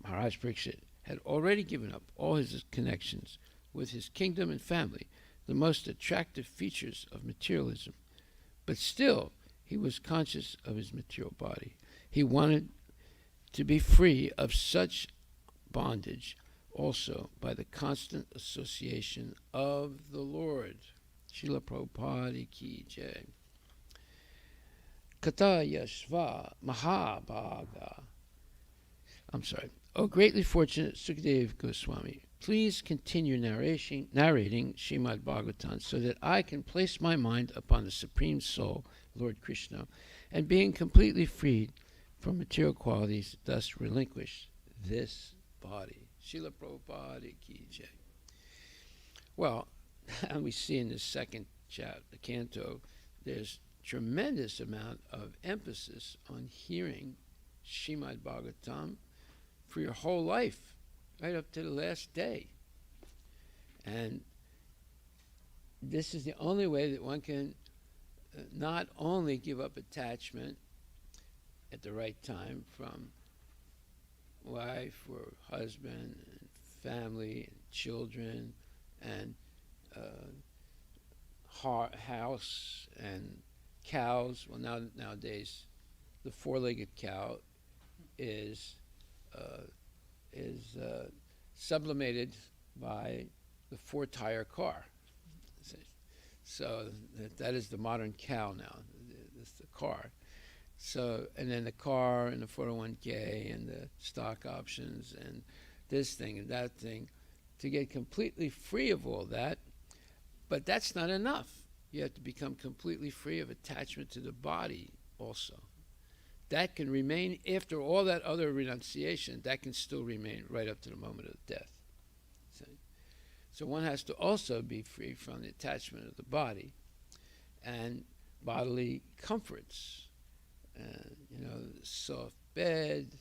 Maharaj Parikshit had already given up all his connections with his kingdom and family, the most attractive features of materialism, but still he was conscious of his material body. He wanted to be free of such bondage also by the constant association of the Lord. Srila Prabhupada ki jai. Kata Yashva Mahabhaga I'm sorry. O greatly fortunate Sukadeva Goswami, please continue narrating Srimad Bhagavatam so that I can place my mind upon the Supreme Soul, Lord Krishna, and being completely freed from material qualities, thus relinquish this body. Srila Prabhupada ki jai. Well, and we see in the second chapter, the canto, there's tremendous amount of emphasis on hearing Srimad Bhagavatam for your whole life, right up to the last day. And this is the only way that one can not only give up attachment at the right time from wife or husband and family and children and house and cows. Well, nowadays the four-legged cow is sublimated by the four-tire car. So that is the modern cow now. It's the car. So, and then the car and the 401k and the stock options and this thing and that thing, to get completely free of all that. But that's not enough. You have to become completely free of attachment to the body also. That can remain after all that other renunciation. That can still remain right up to the moment of death. So one has to also be free from the attachment of the body and bodily comforts. The soft bed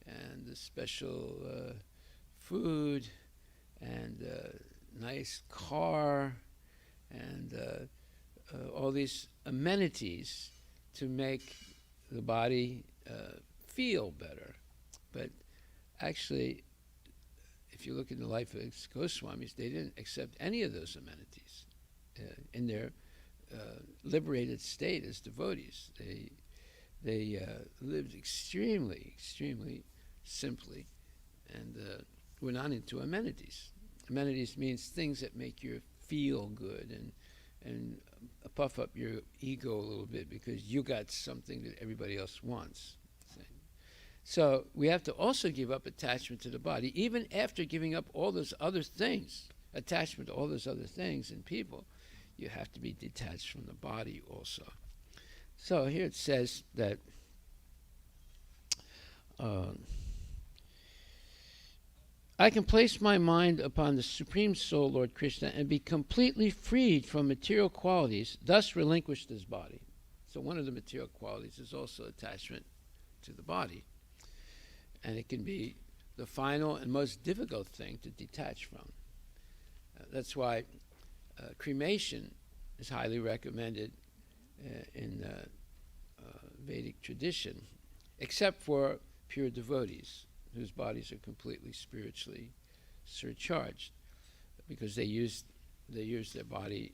and the special food and nice car and all these amenities to make the body feel better. But actually, if you look in the life of Goswamis, they didn't accept any of those amenities in their liberated state as devotees. They lived extremely, extremely simply and were not into amenities. Amenities means things that make you feel good and puff up your ego a little bit because you got something that everybody else wants. So we have to also give up attachment to the body, even after giving up all those other things, attachment to all those other things and people. You have to be detached from the body also. So here it says that I can place my mind upon the Supreme Soul, Lord Krishna, and be completely freed from material qualities, thus relinquish this body. So one of the material qualities is also attachment to the body. And it can be the final and most difficult thing to detach from. That's why cremation is highly recommended in Vedic tradition, except for pure devotees whose bodies are completely spiritually surcharged, because they use their body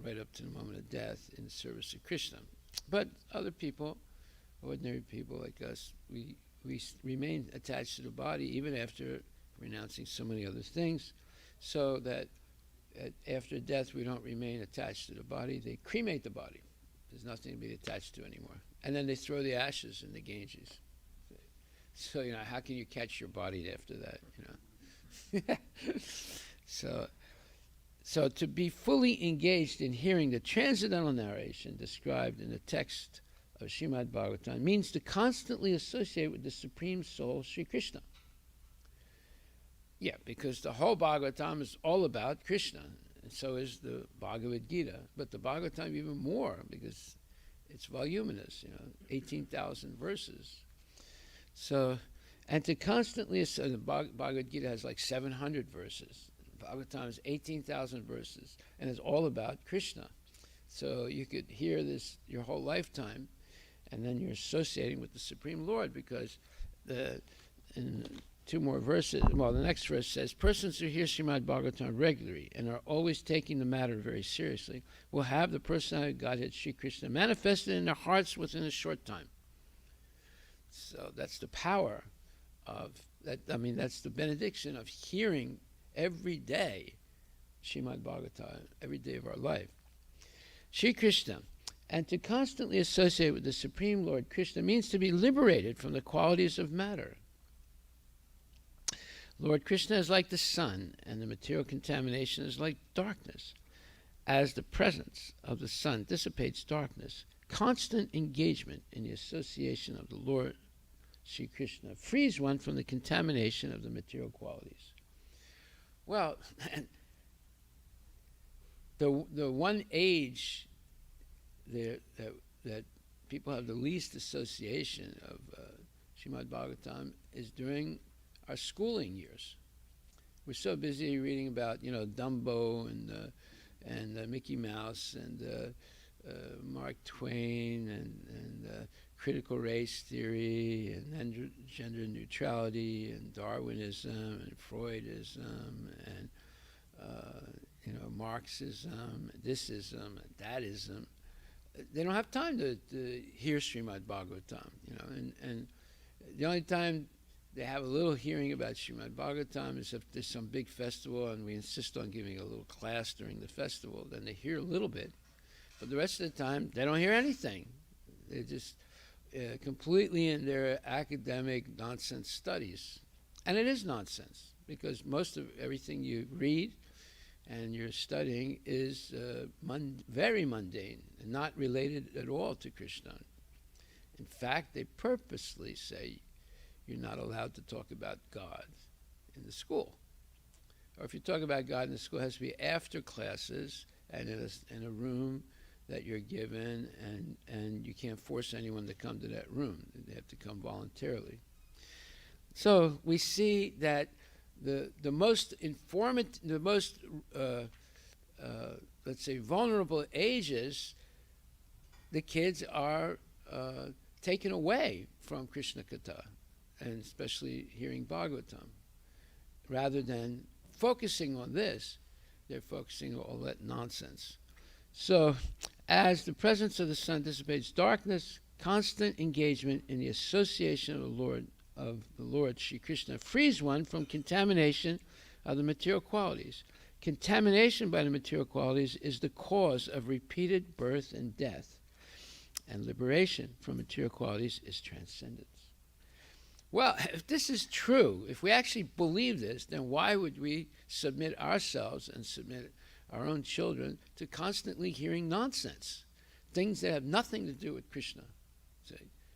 right up to the moment of death in the service of Krishna. But other people, ordinary people like us, we remain attached to the body even after renouncing so many other things, so that after death we don't remain attached to the body. They cremate the body. There's nothing to be attached to anymore. And then they throw the ashes in the Ganges. So, how can you catch your body after that, So to be fully engaged in hearing the transcendental narration described in the text of Srimad Bhagavatam means to constantly associate with the Supreme Soul, Sri Krishna. Yeah, because the whole Bhagavatam is all about Krishna, and so is the Bhagavad Gita. But the Bhagavatam even more, because it's voluminous, 18,000 verses. So, and to constantly, the Bhagavad Gita has like 700 verses. Bhagavatam is 18,000 verses, and it's all about Krishna. So you could hear this your whole lifetime, and then you're associating with the Supreme Lord, because in two more verses, the next verse says, persons who hear Srimad Bhagavatam regularly and are always taking the matter very seriously will have the personality of Godhead, Sri Krishna, manifested in their hearts within a short time. So that's the power of that. That's the benediction of hearing every day Srimad Bhagavatam, every day of our life. Sri Krishna. And to constantly associate with the Supreme Lord Krishna means to be liberated from the qualities of matter. Lord Krishna is like the sun, and the material contamination is like darkness. As the presence of the sun dissipates darkness, constant engagement in the association of the Lord Sri Krishna frees one from the contamination of the material qualities. Well, the one age that people have the least association of Srimad Bhagavatam is during our schooling years. We're so busy reading about, Dumbo and Mickey Mouse and Mark Twain and critical race theory and gender neutrality and Darwinism and Freudism and Marxism, thisism, and thatism. They don't have time to hear Srimad Bhagavatam, and the only time they have a little hearing about Srimad Bhagavatam is if there's some big festival and we insist on giving a little class during the festival. Then they hear a little bit, but the rest of the time they don't hear anything. They're just completely in their academic nonsense studies. And it is nonsense, because most of everything you read and you're studying is very mundane and not related at all to Krishna. In fact, they purposely say you're not allowed to talk about God in the school. Or if you talk about God in the school, it has to be after classes and in a room that you're given, and you can't force anyone to come to that room. They have to come voluntarily. So we see that the most let's say, vulnerable ages, the kids are taken away from Krishna Katha, and especially hearing Bhagavatam. Rather than focusing on this, they're focusing on all that nonsense. So, as the presence of the sun dissipates darkness, constant engagement in the association of the Lord Sri Krishna frees one from contamination of the material qualities. Contamination by the material qualities is the cause of repeated birth and death, and liberation from material qualities is transcendence. Well, if this is true, if we actually believe this, then why would we submit ourselves and submit our own children to constantly hearing nonsense, things that have nothing to do with Krishna?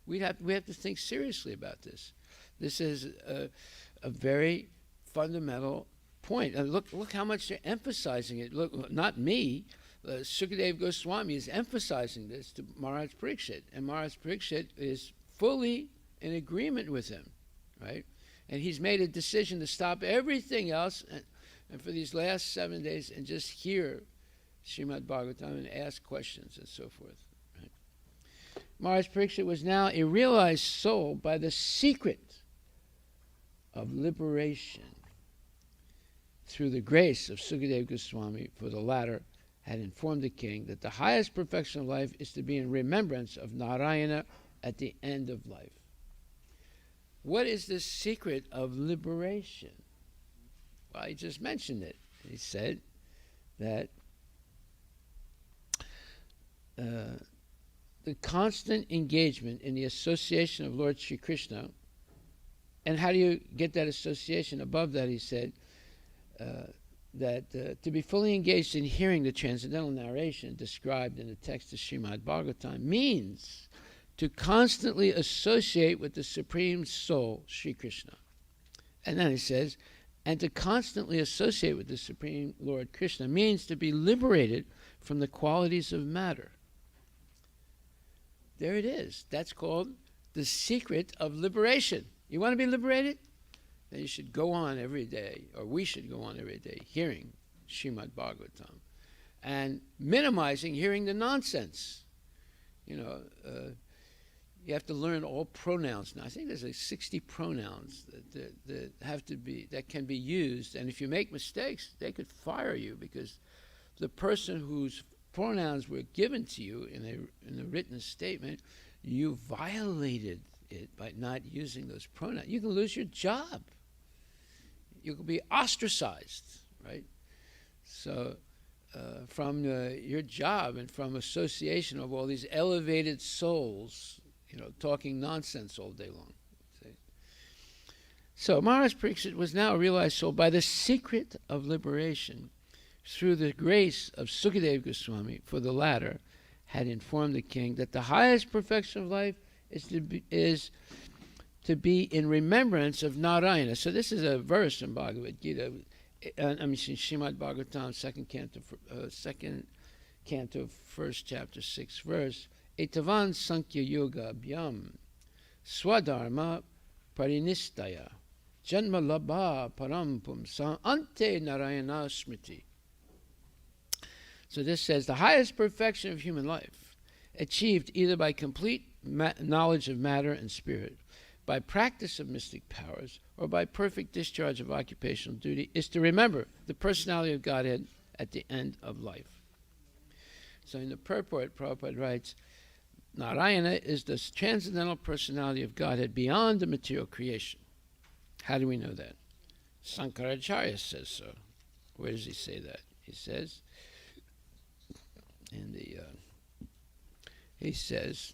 We have to think seriously about this. This is a very fundamental point. And look how much they're emphasizing it. Look, not me. Sukadeva Goswami is emphasizing this to Maharaj Parikshit, and Maharaj Parikshit is fully in agreement with him, right? And he's made a decision to stop everything else and for these last 7 days and just hear Srimad Bhagavatam and ask questions and so forth. Right? Maharaj Parikshit was now a realized soul by the secret of liberation through the grace of Sukadeva Goswami, for the latter had informed the king that the highest perfection of life is to be in remembrance of Narayana at the end of life. What is the secret of liberation? Well, he just mentioned it. He said that the constant engagement in the association of Lord Sri Krishna, and how do you get that association? Above that, he said that to be fully engaged in hearing the transcendental narration described in the text of Srimad Bhagavatam means to constantly associate with the Supreme Soul, Sri Krishna. And then he says, and to constantly associate with the Supreme Lord Krishna means to be liberated from the qualities of matter. There it is. That's called the secret of liberation. You want to be liberated? Then you should go on every day, or we should go on every day, hearing Srimad Bhagavatam and minimizing hearing the nonsense. You have to learn all pronouns now. I think there's like 60 pronouns that can be used, and if you make mistakes, they could fire you, because the person whose pronouns were given to you in a written statement, you violated it by not using those pronouns. You can lose your job. You could be ostracized, right? So from your job and from association of all these elevated souls, talking nonsense all day long. See? So Maharaj Pariksit was now a realized soul by the secret of liberation through the grace of Sukadeva Goswami, for the latter had informed the king that the highest perfection of life is to be in remembrance of Narayana. So this is a verse in Bhagavad Gita, Srimad Bhagavatam, second canto, first chapter, 6th verse. Etavan Sankhya Yoga Abhyam Swadharma Parinistaya Janma Labha Param Pumsa Ante Narayana Smriti. So this says the highest perfection of human life, achieved either by complete knowledge of matter and spirit, by practice of mystic powers, or by perfect discharge of occupational duty, is to remember the personality of Godhead at the end of life. So in the purport, Prabhupada writes, Narayana is the transcendental personality of Godhead beyond the material creation. How do we know that? Sankaracharya says so. Where does he say that? He says, he says,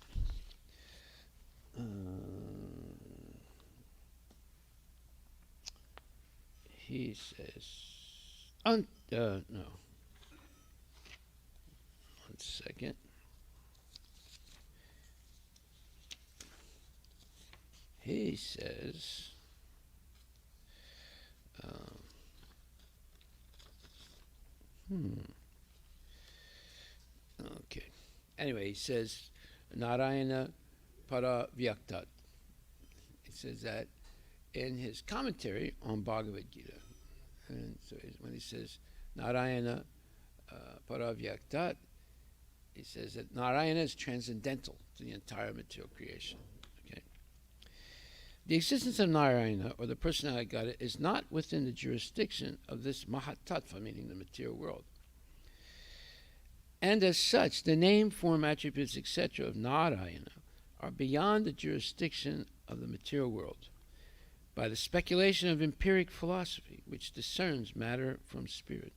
no. 1 second. He says, okay. Anyway, he says, Narayana Para Vyaktat. He says that in his commentary on Bhagavad Gita. And so when he says Narayana Para Vyaktat, he says that Narayana is transcendental to the entire material creation. Okay. The existence of Narayana, or the personality of God, is not within the jurisdiction of this Mahatattva, meaning the material world. And as such, the name, form, attributes, etc. of Narayana are beyond the jurisdiction of the material world. By the speculation of empiric philosophy, which discerns matter from spirit,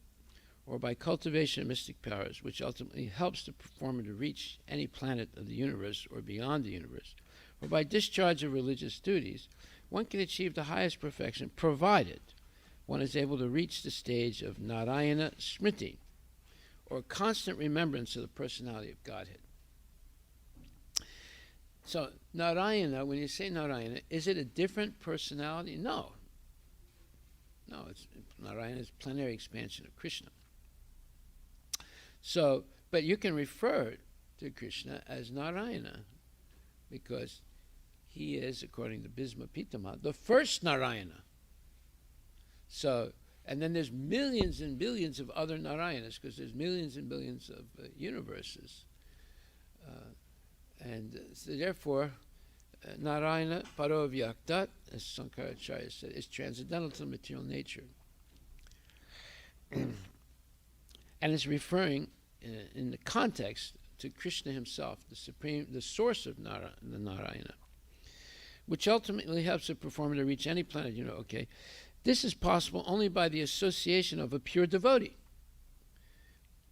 or by cultivation of mystic powers, which ultimately helps the performer to reach any planet of the universe or beyond the universe, or by discharge of religious duties, one can achieve the highest perfection, provided one is able to reach the stage of Narayana Smriti, or constant remembrance of the personality of Godhead. So Narayana, when you say Narayana, is it a different personality? No. No, Narayana is plenary expansion of Krishna. So, but you can refer to Krishna as Narayana, because he is, according to Bhisma Pitama, the first Narayana. So, and then there's millions and billions of other Narayanas, because there's millions and billions of universes. So therefore, Narayana Paro Vyaktat, as Sankaracharya said, is transcendental to material nature. And is referring in the context to Krishna himself, the source of the Narayana, which ultimately helps the performer to reach any planet. Okay. This is possible only by the association of a pure devotee.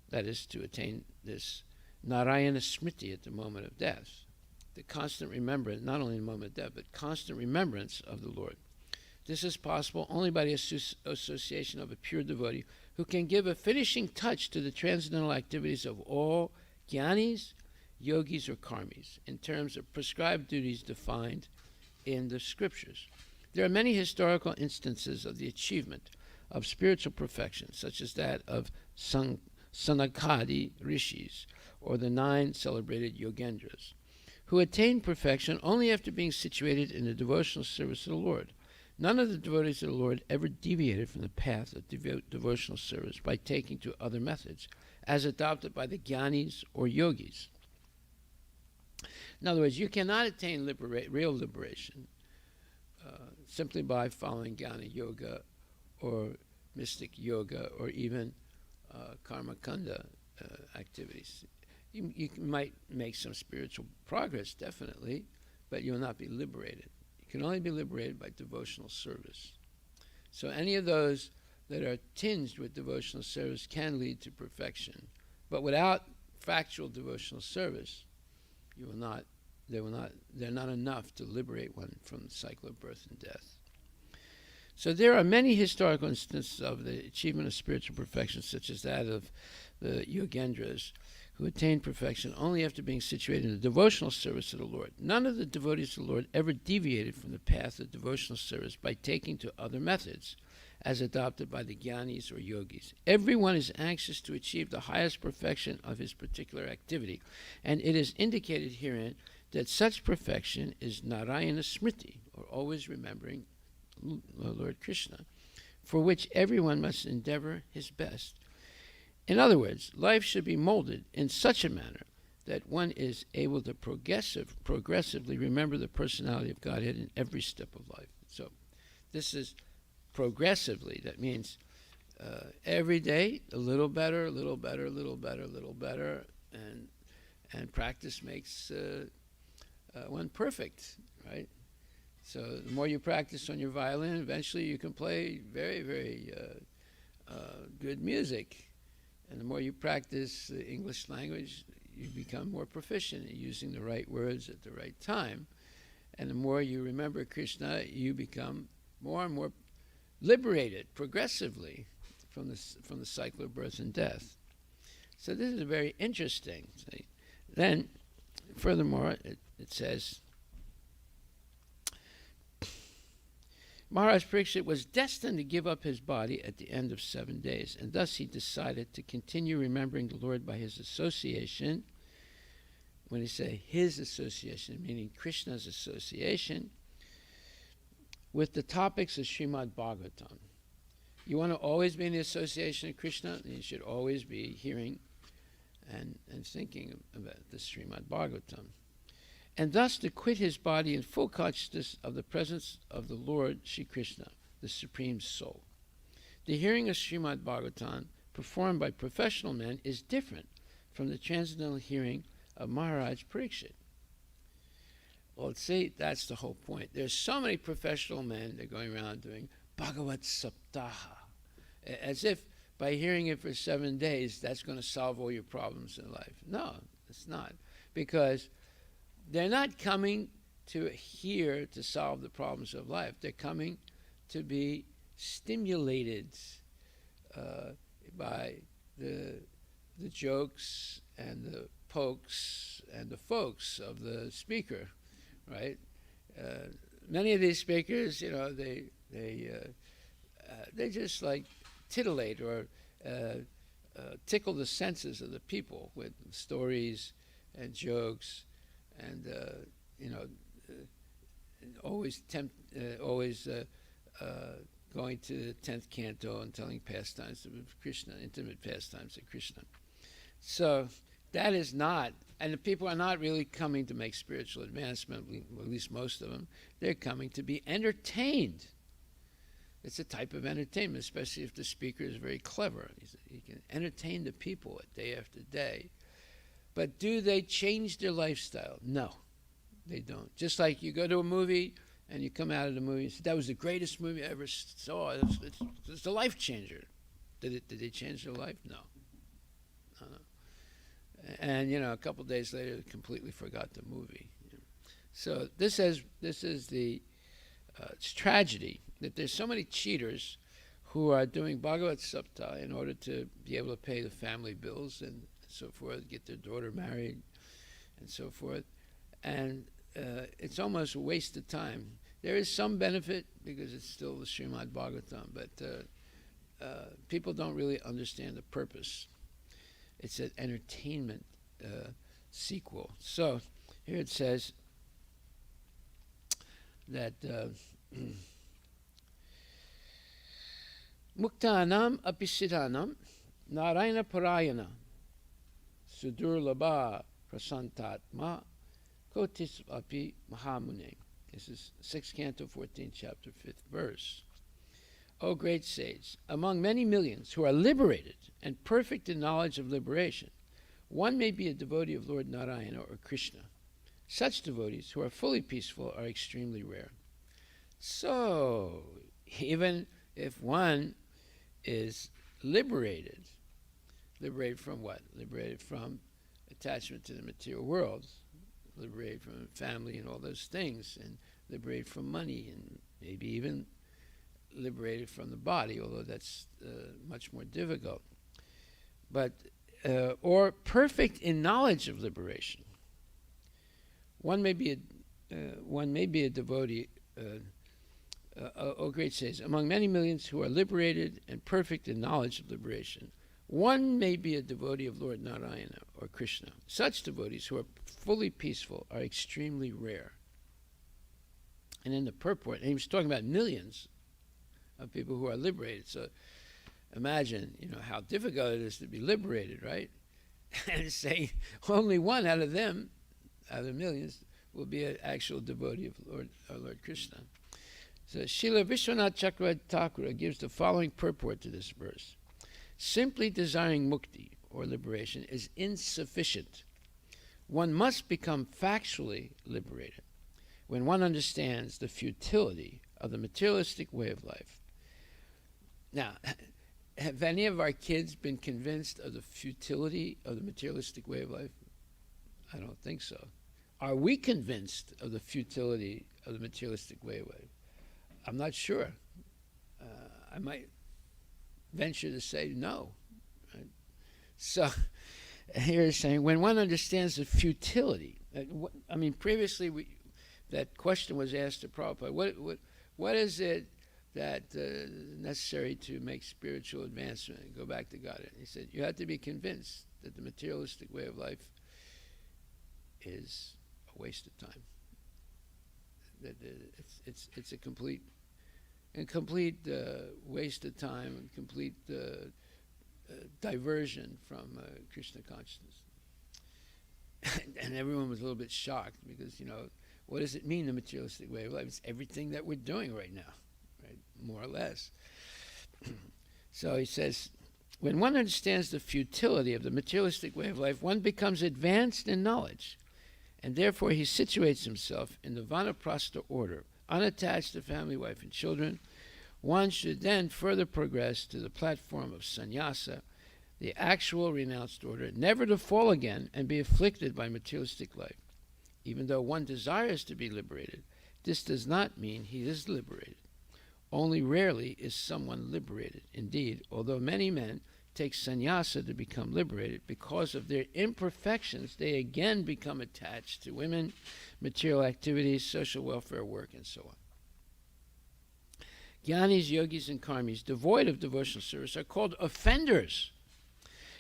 That is, to attain this Narayana Smriti at the moment of death. The constant remembrance, not only in the moment of death, but constant remembrance of the Lord. This is possible only by the association of a pure devotee who can give a finishing touch to the transcendental activities of all jnanis, yogis, or karmis, in terms of prescribed duties defined in the scriptures. There are many historical instances of the achievement of spiritual perfection, such as that of Sanakadi rishis, or the 9 celebrated yogendras, who attained perfection only after being situated in the devotional service of the Lord. None of the devotees of the Lord ever deviated from the path of devotional service by taking to other methods, as adopted by the jnanis or yogis. In other words, you cannot attain real liberation simply by following jnana yoga or mystic yoga or even karma kanda activities. You might make some spiritual progress, definitely, but you will not be liberated. You can only be liberated by devotional service. So any of those that are tinged with devotional service can lead to perfection, but without factual devotional service, they're not enough to liberate one from the cycle of birth and death. So there are many historical instances of the achievement of spiritual perfection, such as that of the Yogendras, who attained perfection only after being situated in the devotional service of the Lord. None of the devotees of the Lord ever deviated from the path of devotional service by taking to other methods, as adopted by the Jnanis or Yogis. Everyone is anxious to achieve the highest perfection of his particular activity, and it is indicated herein that such perfection is Narayana Smriti, or always remembering Lord Krishna, for which everyone must endeavor his best. In other words, life should be molded in such a manner that one is able to progressively remember the personality of Godhead in every step of life. So this is progressively. That means every day a little better, a little better, a little better, a little better, and practice makes one perfect, right? So the more you practice on your violin, eventually you can play very, very good music. And the more you practice the English language, you become more proficient in using the right words at the right time. And the more you remember Krishna, you become more and more liberated progressively from the cycle of birth and death. So this is very interesting. See? Then, furthermore, it says, Maharaj Pariksit was destined to give up his body at the end of 7 days, and thus he decided to continue remembering the Lord by his association. When he say his association, meaning Krishna's association, with the topics of Srimad Bhagavatam. You want to always be in the association of Krishna, then you should always be hearing and thinking about the Srimad Bhagavatam. And thus to quit his body in full consciousness of the presence of the Lord Shri Krishna, the Supreme Soul. The hearing of Srimad Bhagavatam performed by professional men is different from the transcendental hearing of Maharaj Pariksit. Well, see, that's the whole point. There's so many professional men that are going around doing Bhagavat Saptaha, as if by hearing it for 7 days, that's going to solve all your problems in life. No, it's not. Because they're not coming to hear to solve the problems of life. They're coming to be stimulated by the jokes and the pokes and the folks of the speaker, right? Many of these speakers, you know, they just like titillate or tickle the senses of the people with stories and jokes, and always going to the 10th canto and telling pastimes of Krishna, intimate pastimes of Krishna. So that is not, and the people are not really coming to make spiritual advancement, at least most of them. They're coming to be entertained. It's a type of entertainment, especially if the speaker is very clever. He can entertain the people day after day. But do they change their lifestyle? No, they don't. Just like you go to a movie and you come out of the movie and say, that was the greatest movie I ever saw. It's a life changer. Did they change their life? No. And, a couple of days later, they completely forgot the movie. So this is the it's tragedy that there's so many cheaters who are doing Bhagavat Sapta in order to be able to pay the family bills and so forth, get their daughter married and so forth. And it's almost a waste of time. There is some benefit because it's still the Srimad Bhagavatam, but people don't really understand the purpose. It's an entertainment sequel. So here it says that Muktanam apisiddhanam Narayana Parayana Sudurlabha Prasantatma Kotis Api Mahamune. This is 6th Canto, 14th chapter, 5th verse. O great sage, among many millions who are liberated and perfect in knowledge of liberation, one may be a devotee of Lord Narayana or Krishna. Such devotees who are fully peaceful are extremely rare. So, even if one is liberated from what? Liberated from attachment to the material world, liberated from family and all those things, and liberated from money, and maybe even liberated from the body, although that's much more difficult. But or perfect in knowledge of liberation. One may be a devotee. Great says, among many millions who are liberated and perfect in knowledge of liberation, one may be a devotee of Lord Narayana or Krishna. Such devotees who are fully peaceful are extremely rare. And in the purport, and he was talking about millions of people who are liberated. So imagine, how difficult it is to be liberated, right? And say only one out of them, out of the millions, will be an actual devotee of our Lord Krishna. So Srila Vishwanath Chakravarti Thakura gives the following purport to this verse. Simply desiring mukti, or liberation, is insufficient. One must become factually liberated when one understands the futility of the materialistic way of life. Now, have any of our kids been convinced of the futility of the materialistic way of life? I don't think so. Are we convinced of the futility of the materialistic way of life? I'm not sure. I might venture to say no. Right? So here he's saying, when one understands the futility, previously that question was asked to Prabhupada, what is it that necessary to make spiritual advancement and go back to God? And he said, you have to be convinced that the materialistic way of life is a waste of time. That it's a complete waste of time and complete diversion from Krishna consciousness. And everyone was a little bit shocked because, what does it mean, the materialistic way of life? It's everything that we're doing right now, right? More or less. So he says, when one understands the futility of the materialistic way of life, one becomes advanced in knowledge, and therefore he situates himself in the Vanaprastha order, unattached to family, wife, and children. One should then further progress to the platform of sannyasa, the actual renounced order, never to fall again and be afflicted by materialistic life. Even though one desires to be liberated, this does not mean he is liberated. Only rarely is someone liberated. Indeed, although many men take sannyasa to become liberated, because of their imperfections, they again become attached to women, material activities, social welfare work, and so on. Jnanis, yogis, and karmis, devoid of devotional service, are called offenders.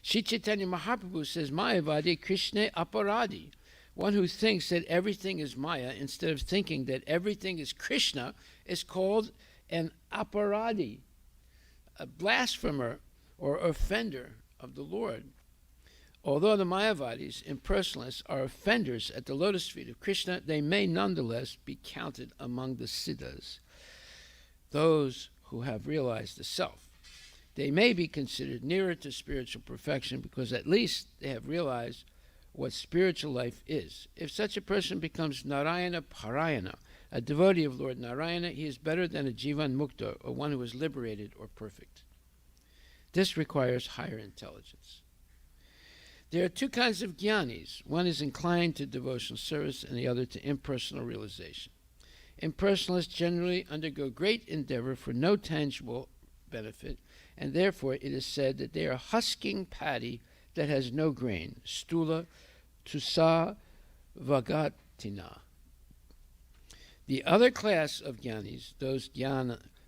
Sri Chaitanya Mahaprabhu says, Mayavadi Krishna aparadi. One who thinks that everything is Maya instead of thinking that everything is Krishna is called an aparadi, a blasphemer or offender of the Lord. Although the Mayavadis, impersonalists, are offenders at the lotus feet of Krishna, they may nonetheless be counted among the siddhas, those who have realized the self. They may be considered nearer to spiritual perfection because at least they have realized what spiritual life is. If such a person becomes Narayana Parayana, a devotee of Lord Narayana, he is better than a Jivan Mukta, or one who is liberated or perfect. This requires higher intelligence. There are two kinds of jnanis. One is inclined to devotional service and the other to impersonal realization. Impersonalists generally undergo great endeavor for no tangible benefit, and therefore it is said that they are husking paddy that has no grain, stula tusa vagatina. The other class of jnanis, those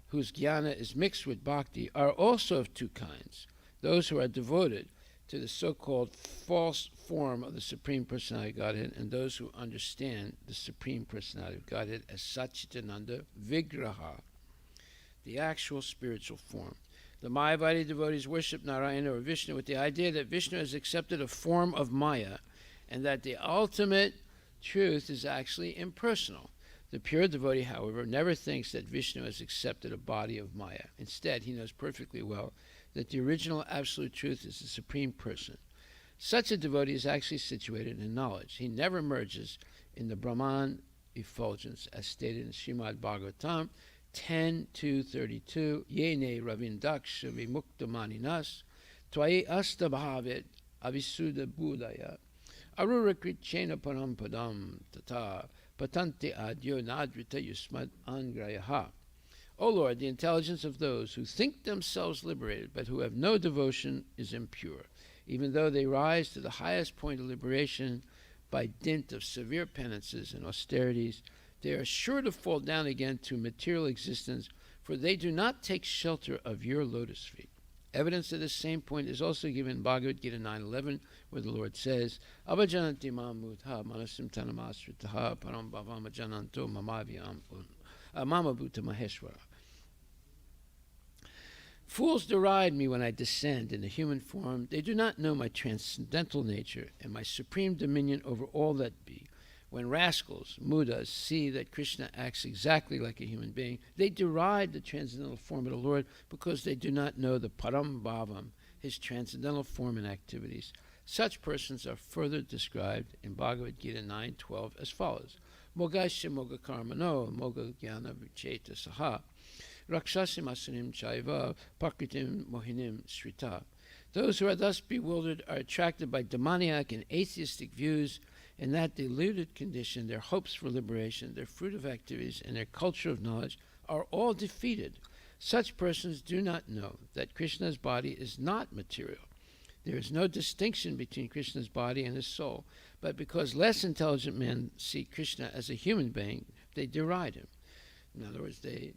whose jnana is mixed with bhakti, are also of two kinds. Those who are devoted to the so-called false form of the Supreme Personality of Godhead, and those who understand the Supreme Personality of Godhead as Satchitananda Vigraha, the actual spiritual form. The Mayavadi devotees worship Narayana or Vishnu with the idea that Vishnu has accepted a form of Maya and that the ultimate truth is actually impersonal. The pure devotee, however, never thinks that Vishnu has accepted a body of Maya. Instead, he knows perfectly well that the original absolute truth is the Supreme Person. Such a devotee is actually situated in knowledge. He never merges in the Brahman effulgence, as stated in Srimad Bhagavatam 10.2.32, Yene Ravindaksha Vimuktamaninas, Tvai Astabhavet Avisuddha Buddhaya, Arura Krichena Parampadam Tata, Patante Adyo Nadrita Yusmad Angrayaha. O Lord, the intelligence of those who think themselves liberated but who have no devotion is impure. Even though they rise to the highest point of liberation by dint of severe penances and austerities, they are sure to fall down again to material existence, for they do not take shelter of your lotus feet. Evidence of this same point is also given in Bhagavad Gita 9:11, where the Lord says, Avajananti mamutha manasim tanamasritaha param bhavam ajananto mamabhuta maheshwara. Fools deride me when I descend in a human form. They do not know my transcendental nature and my supreme dominion over all that be. When rascals, mudas, see that Krishna acts exactly like a human being, they deride the transcendental form of the Lord because they do not know the param bhavam, his transcendental form and activities. Such persons are further described in Bhagavad Gita 9:12 as follows. Mogasya moga karmano, moga jnana vicheta saha. Rakshasim asunim chaiva pakritim mohinim srita. Those who are thus bewildered are attracted by demoniac and atheistic views. In that deluded condition, their hopes for liberation, their fruit of activities, and their culture of knowledge are all defeated. Such persons do not know that Krishna's body is not material. There is no distinction between Krishna's body and his soul, but because less intelligent men see Krishna as a human being, they deride him. In other words, they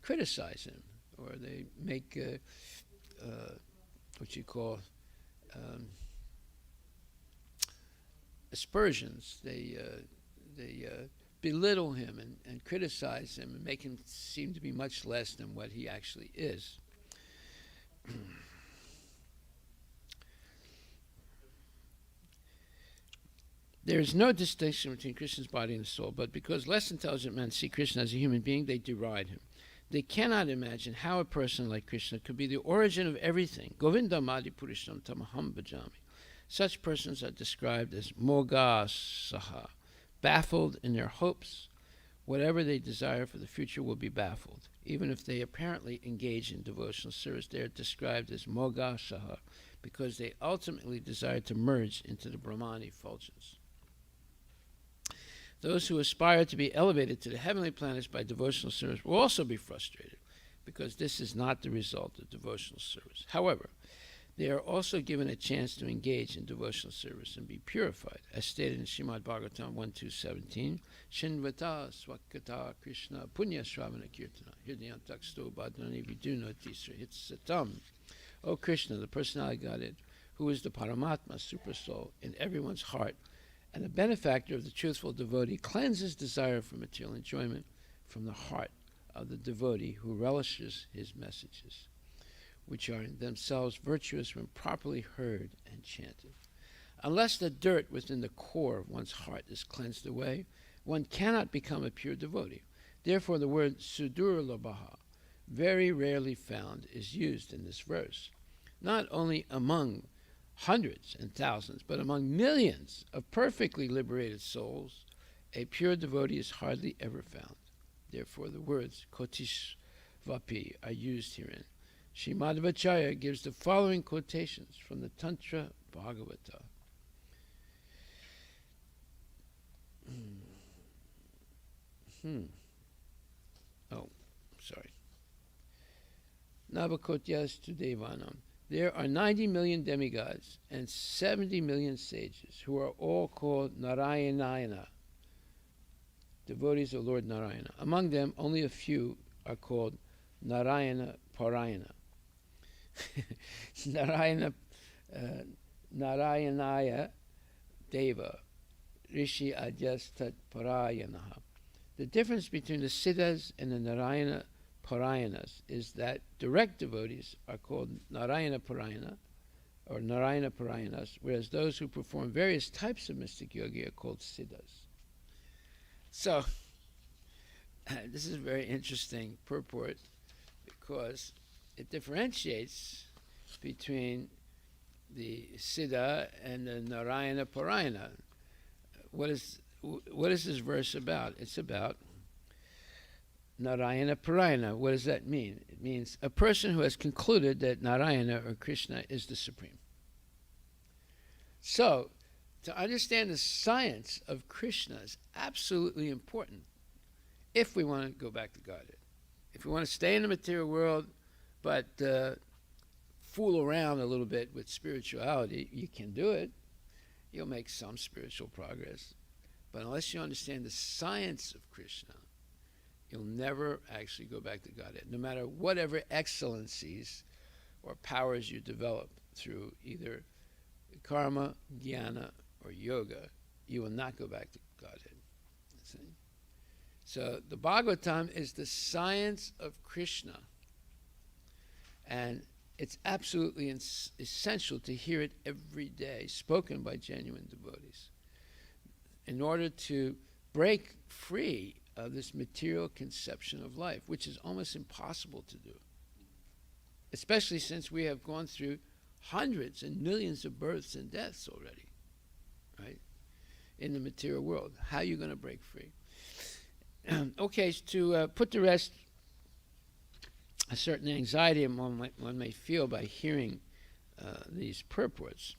criticize him, or they make what you call aspersions. They belittle him and criticize him and make him seem to be much less than what he actually is. There is no distinction between Krishna's body and soul, but because less intelligent men see Krishna as a human being, they deride him. They cannot imagine how a person like Krishna could be the origin of everything. Govindam adi purisham tamaham bhajami. Such persons are described as mogasaha, baffled in their hopes. Whatever they desire for the future will be baffled. Even if they apparently engage in devotional service, they are described as mogasaha because they ultimately desire to merge into the Brahman effulgence. Those who aspire to be elevated to the heavenly planets by devotional service will also be frustrated because this is not the result of devotional service. However, they are also given a chance to engage in devotional service and be purified, as stated in Srimad Bhagavatam 1.2.17, Shinvata swakata Krishna punya shravana kirtana hirdayantaksto badnani viduna tisra hitsatam. O Krishna, the personality Godhead, who is the Paramatma, super soul, in everyone's heart, and the benefactor of the truthful devotee, cleanses desire for material enjoyment from the heart of the devotee who relishes his messages, which are in themselves virtuous when properly heard and chanted. Unless the dirt within the core of one's heart is cleansed away, one cannot become a pure devotee. Therefore, the word sudurlabha, very rarely found, is used in this verse. Not only among hundreds and thousands, but among millions of perfectly liberated souls, a pure devotee is hardly ever found. Therefore, the words kotishvapi are used herein. Sri Madhvacharya gives the following quotations from the Tantra Bhagavata. Oh, sorry. Navakotyas to Devanam. There are 90 million demigods and 70 million sages who are all called Narayanayana, devotees of Lord Narayana. Among them, only a few are called Narayana Parayana. Narayanaya Deva Rishi Adyastat Parayanaha. The difference between the Siddhas and the Narayana Parayanas is that direct devotees are called Narayana Parayana or Narayana Parayanas, whereas those who perform various types of mystic yoga are called Siddhas. So, this is a very interesting purport because it differentiates between the Siddha and the Narayana Parayana. What is this verse about? It's about Narayana Parayana. What does that mean? It means a person who has concluded that Narayana or Krishna is the Supreme. So, to understand the science of Krishna is absolutely important. if we want to go back to Godhead. If we want to stay in the material world, but fool around a little bit with spirituality, you can do it. You'll make some spiritual progress. But unless you understand the science of Krishna, you'll never actually go back to Godhead. No matter whatever excellencies or powers you develop through either karma, jnana, or yoga, you will not go back to Godhead. See? So the Bhagavatam is the science of Krishna. And it's absolutely essential to hear it every day, spoken by genuine devotees, in order to break free of this material conception of life, which is almost impossible to do, especially since we have gone through hundreds and millions of births and deaths already, right, in the material world. How are you going to break free? Okay, to put to rest a certain anxiety one may feel by hearing these purports,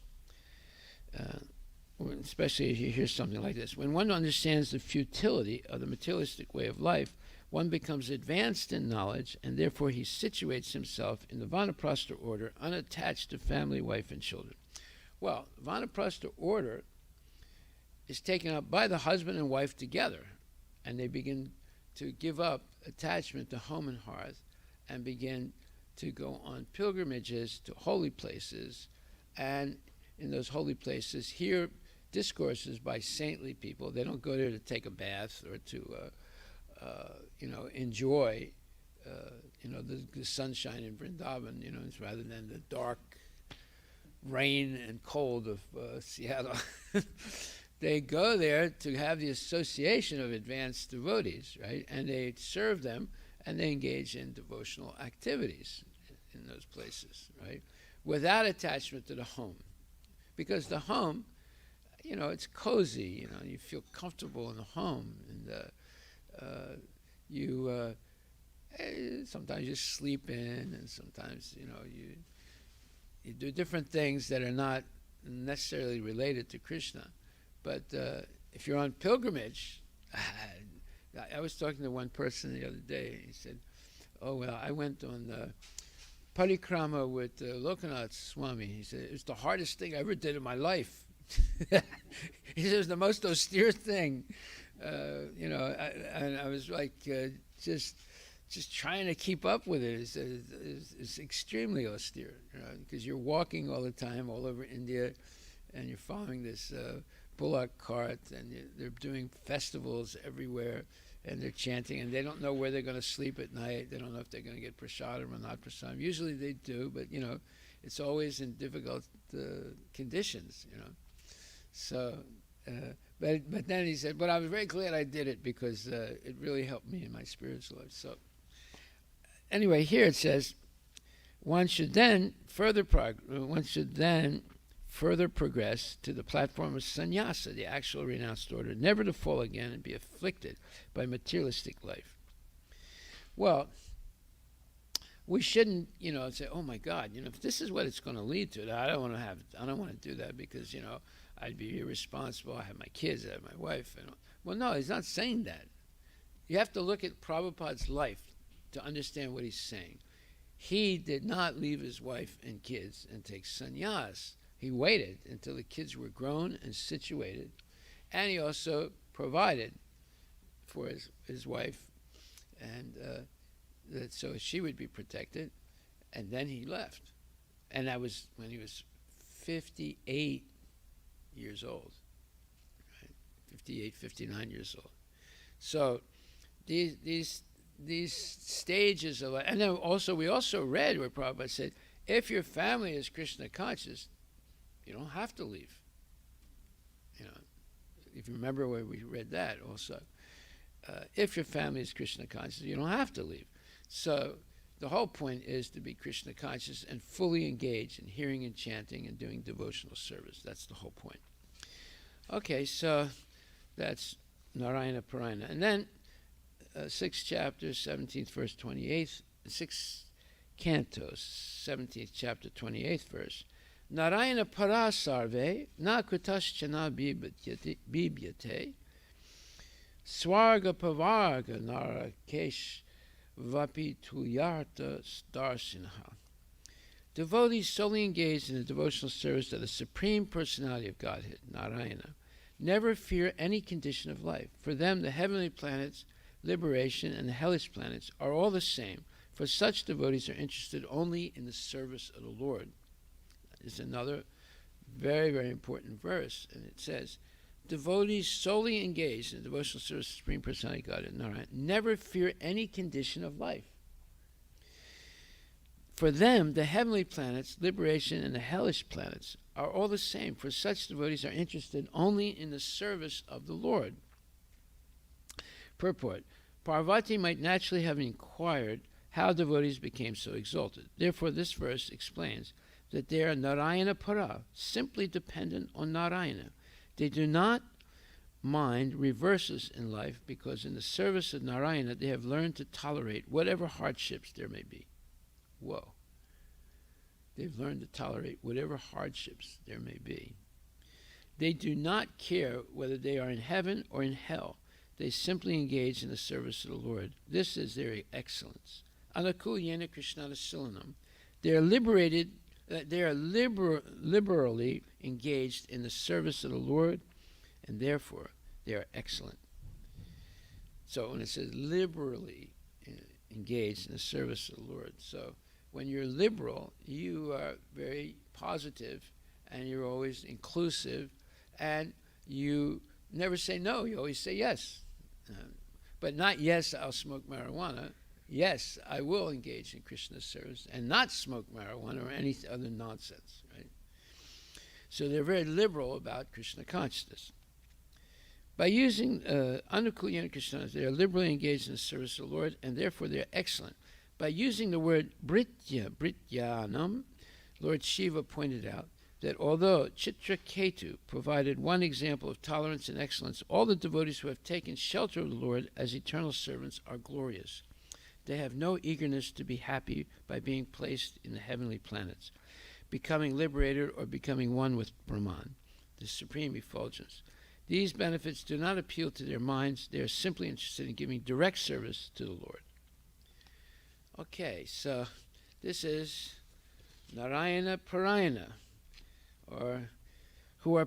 especially if you hear something like this. When one understands the futility of the materialistic way of life, one becomes advanced in knowledge, and therefore he situates himself in the Vanaprastha order, unattached to family, wife, and children. Well, Vanaprastha order is taken up by the husband and wife together, and they begin to give up attachment to home and hearth and begin to go on pilgrimages to holy places, and in those holy places hear discourses by saintly people. They don't go there to take a bath or to enjoy the sunshine in Vrindavan, rather than the dark rain and cold of Seattle. They go there to have the association of advanced devotees, right? And they serve them, and they engage in devotional activities in those places, right? Without attachment to the home. Because the home, it's cozy, you feel comfortable in the home, and you sometimes you sleep in, and sometimes, you do different things that are not necessarily related to Krishna. But if you're on pilgrimage, I was talking to one person the other day. He said, "Oh well, I went on the parikrama with Lokanath Swami." He said, "It was the hardest thing I ever did in my life." He said, "It was the most austere thing." And I was like, just trying to keep up with it. He said, it's extremely austere, because you're walking all the time all over India, and you're following this bullock cart, and they're doing festivals everywhere, and they're chanting, and they don't know where they're going to sleep at night. They don't know if they're going to get prasadam or not prasadam. Usually they do, but it's always in difficult conditions. So, but then he said, "But I was very glad I did it, because it really helped me in my spiritual life." So anyway, here it says, one should then further progress to the platform of sannyasa, the actual renounced order, never to fall again and be afflicted by materialistic life. Well, we shouldn't, say, "Oh my God, if this is what it's going to lead to, I don't want to do that, because I'd be irresponsible. I have my kids, I have my wife." Well, no, he's not saying that. You have to look at Prabhupada's life to understand what he's saying. He did not leave his wife and kids and take sannyas. He waited until the kids were grown and situated, and he also provided for his wife, and so she would be protected, and then he left. And that was when he was 58 years old, right? 58, 59 years old. So these stages of life, and then we also read where Prabhupada said, if your family is Krishna conscious, you don't have to leave. If you remember where we read that also. If your family is Krishna conscious, you don't have to leave. So the whole point is to be Krishna conscious and fully engaged in hearing and chanting and doing devotional service. That's the whole point. Okay, so that's Narayana Parayana. And then 6th chapter, 17th verse, 28th, 6 cantos, 17th chapter, 28th verse. Narayana Parasarve na kritaschana bibyate Swarga Pavarga Narakesh Vapituyarta Starsinha. Devotees solely engaged in the devotional service of the Supreme Personality of Godhead, Narayana, never fear any condition of life. For them, the heavenly planets, liberation, and the hellish planets are all the same, for such devotees are interested only in the service of the Lord. Is another very, very important verse, and it says, devotees solely engaged in the devotional service of the Supreme Personality of Godhead, Narayana, never fear any condition of life. For them, the heavenly planets, liberation, and the hellish planets are all the same, for such devotees are interested only in the service of the Lord. Purport. Parvati might naturally have inquired how devotees became so exalted. Therefore, this verse explains that they are Narayana Para, simply dependent on Narayana. They do not mind reverses in life because in the service of Narayana they have learned to tolerate whatever hardships there may be. Whoa. They've learned to tolerate whatever hardships there may be. They do not care whether they are in heaven or in hell. They simply engage in the service of the Lord. This is their excellence. Anakul Yena Krishnana Silanam. They are liberated, liberally engaged in the service of the Lord, and therefore they are excellent. So when it says liberally engaged in the service of the Lord, so when you're liberal, you are very positive, and you're always inclusive, and you never say no, you always say yes. But not yes, I'll smoke marijuana. Yes, I will engage in Krishna's service and not smoke marijuana or any other nonsense, right? So they're very liberal about Krishna consciousness. By using Anukulyana Krishna, they are liberally engaged in the service of the Lord, and therefore they are excellent. By using the word Brityanam, Lord Shiva pointed out that although Chitraketu provided one example of tolerance and excellence, all the devotees who have taken shelter of the Lord as eternal servants are glorious. They have no eagerness to be happy by being placed in the heavenly planets, becoming liberated, or becoming one with Brahman, the supreme effulgence. These benefits do not appeal to their minds. They are simply interested in giving direct service to the Lord. Okay, so this is Narayana Parayana, or a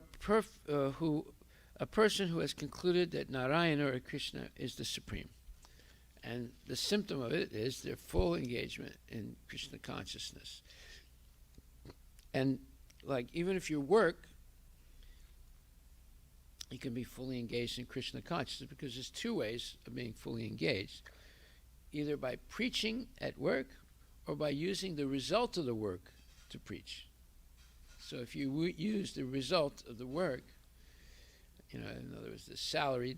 person who has concluded that Narayana or Krishna is the supreme. And the symptom of it is their full engagement in Krishna consciousness. And like even if you work, you can be fully engaged in Krishna consciousness, because there's two ways of being fully engaged. Either by preaching at work or by using the result of the work to preach. So if you use the result of the work, in other words, the salary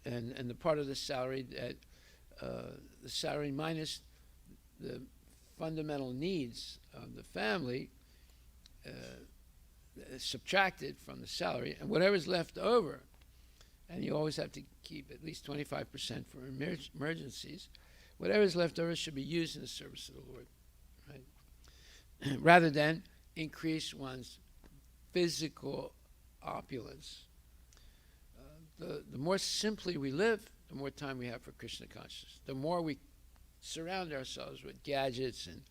and the part of the salary that the salary minus the fundamental needs of the family subtracted from the salary, and whatever's left over, and you always have to keep at least 25% for emergencies, whatever's left over should be used in the service of the Lord, right? Rather than increase one's physical opulence. The more simply we live, the more time we have for Krishna consciousness. The more we surround ourselves with gadgets and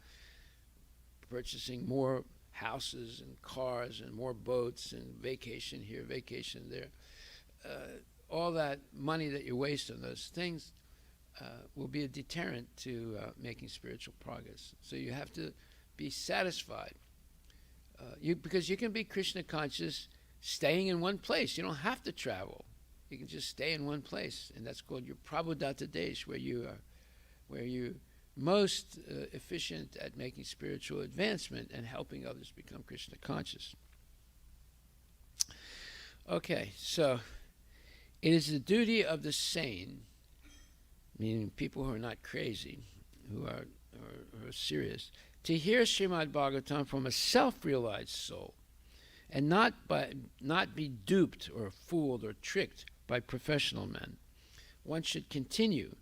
purchasing more houses and cars and more boats and vacation here, vacation there, all that money that you waste on those things will be a deterrent to making spiritual progress. So you have to be satisfied. Because you can be Krishna conscious staying in one place. You don't have to travel. You can just stay in one place, and that's called your Prabhupada Desh, where you're most efficient at making spiritual advancement and helping others become Krishna conscious. Okay, so it is the duty of the sane, meaning people who are not crazy, who are serious, to hear Srimad Bhagavatam from a self-realized soul, and not be duped or fooled or tricked by professional men. One should continue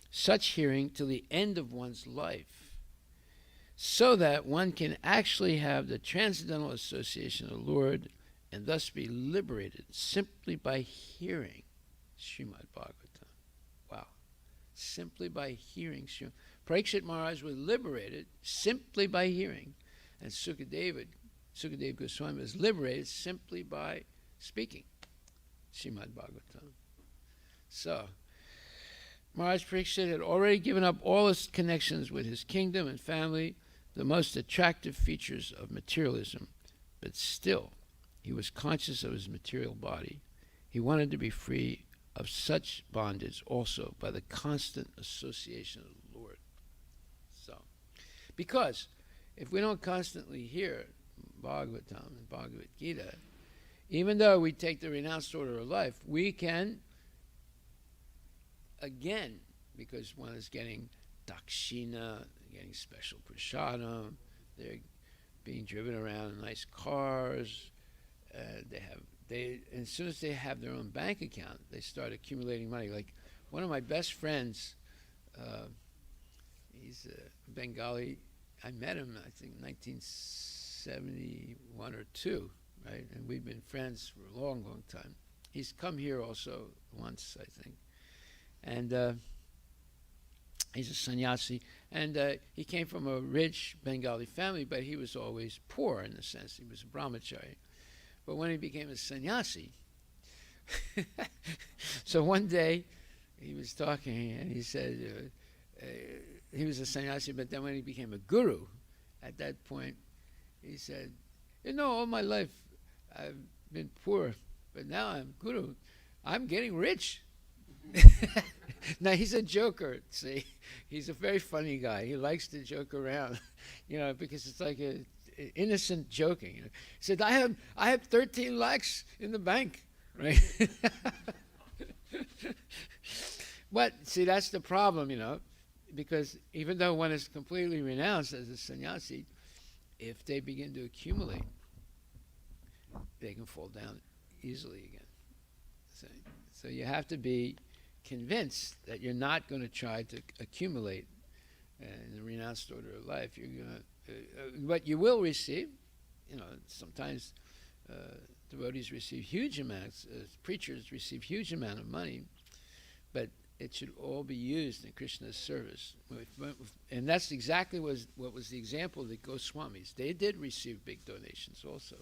such hearing till the end of one's life, so that one can actually have the transcendental association of the Lord and thus be liberated simply by hearing. Srimad Bhagavatam. Wow. Simply by hearing Srimad. Parikshit Maharaj was liberated simply by hearing. And Sukadev Goswami was liberated simply by speaking Srimad Bhagavatam. So, Maharaj Parikshit had already given up all his connections with his kingdom and family, the most attractive features of materialism, but still, he was conscious of his material body. He wanted to be free of such bondage also by the constant association of the Lord. So, because if we don't constantly hear Bhagavatam and Bhagavad Gita, even though we take the renounced order of life, we can, again, because one is getting dakshina, getting special prasadam, they're being driven around in nice cars, as soon as they have their own bank account, they start accumulating money. Like one of my best friends, he's a Bengali. I met him, I think, 1971 or 2, right? And we've been friends for a long, long time. He's come here also once, I think. And he's a sannyasi. And he came from a rich Bengali family, but he was always poor in a sense. He was a brahmachari. But when he became a sannyasi, so one day he was talking and he said he was a sannyasi, but then when he became a guru, at that point he said, all my life I've been poor, but now I'm guru. I'm getting rich. Now he's a joker, see. He's a very funny guy. He likes to joke around, because it's like a innocent joking. He said, I have 13 lakhs in the bank, right? But see, that's the problem, because even though one is completely renounced as a sannyasi, if they begin to accumulate, they can fall down easily again. So you have to be convinced that you're not going to try to accumulate in the renounced order of life. You're going to what you will receive, sometimes devotees receive huge amounts, preachers receive huge amount of money, but it should all be used in Krishna's service. And that's exactly what was the example of the Goswamis. They did receive big donations also,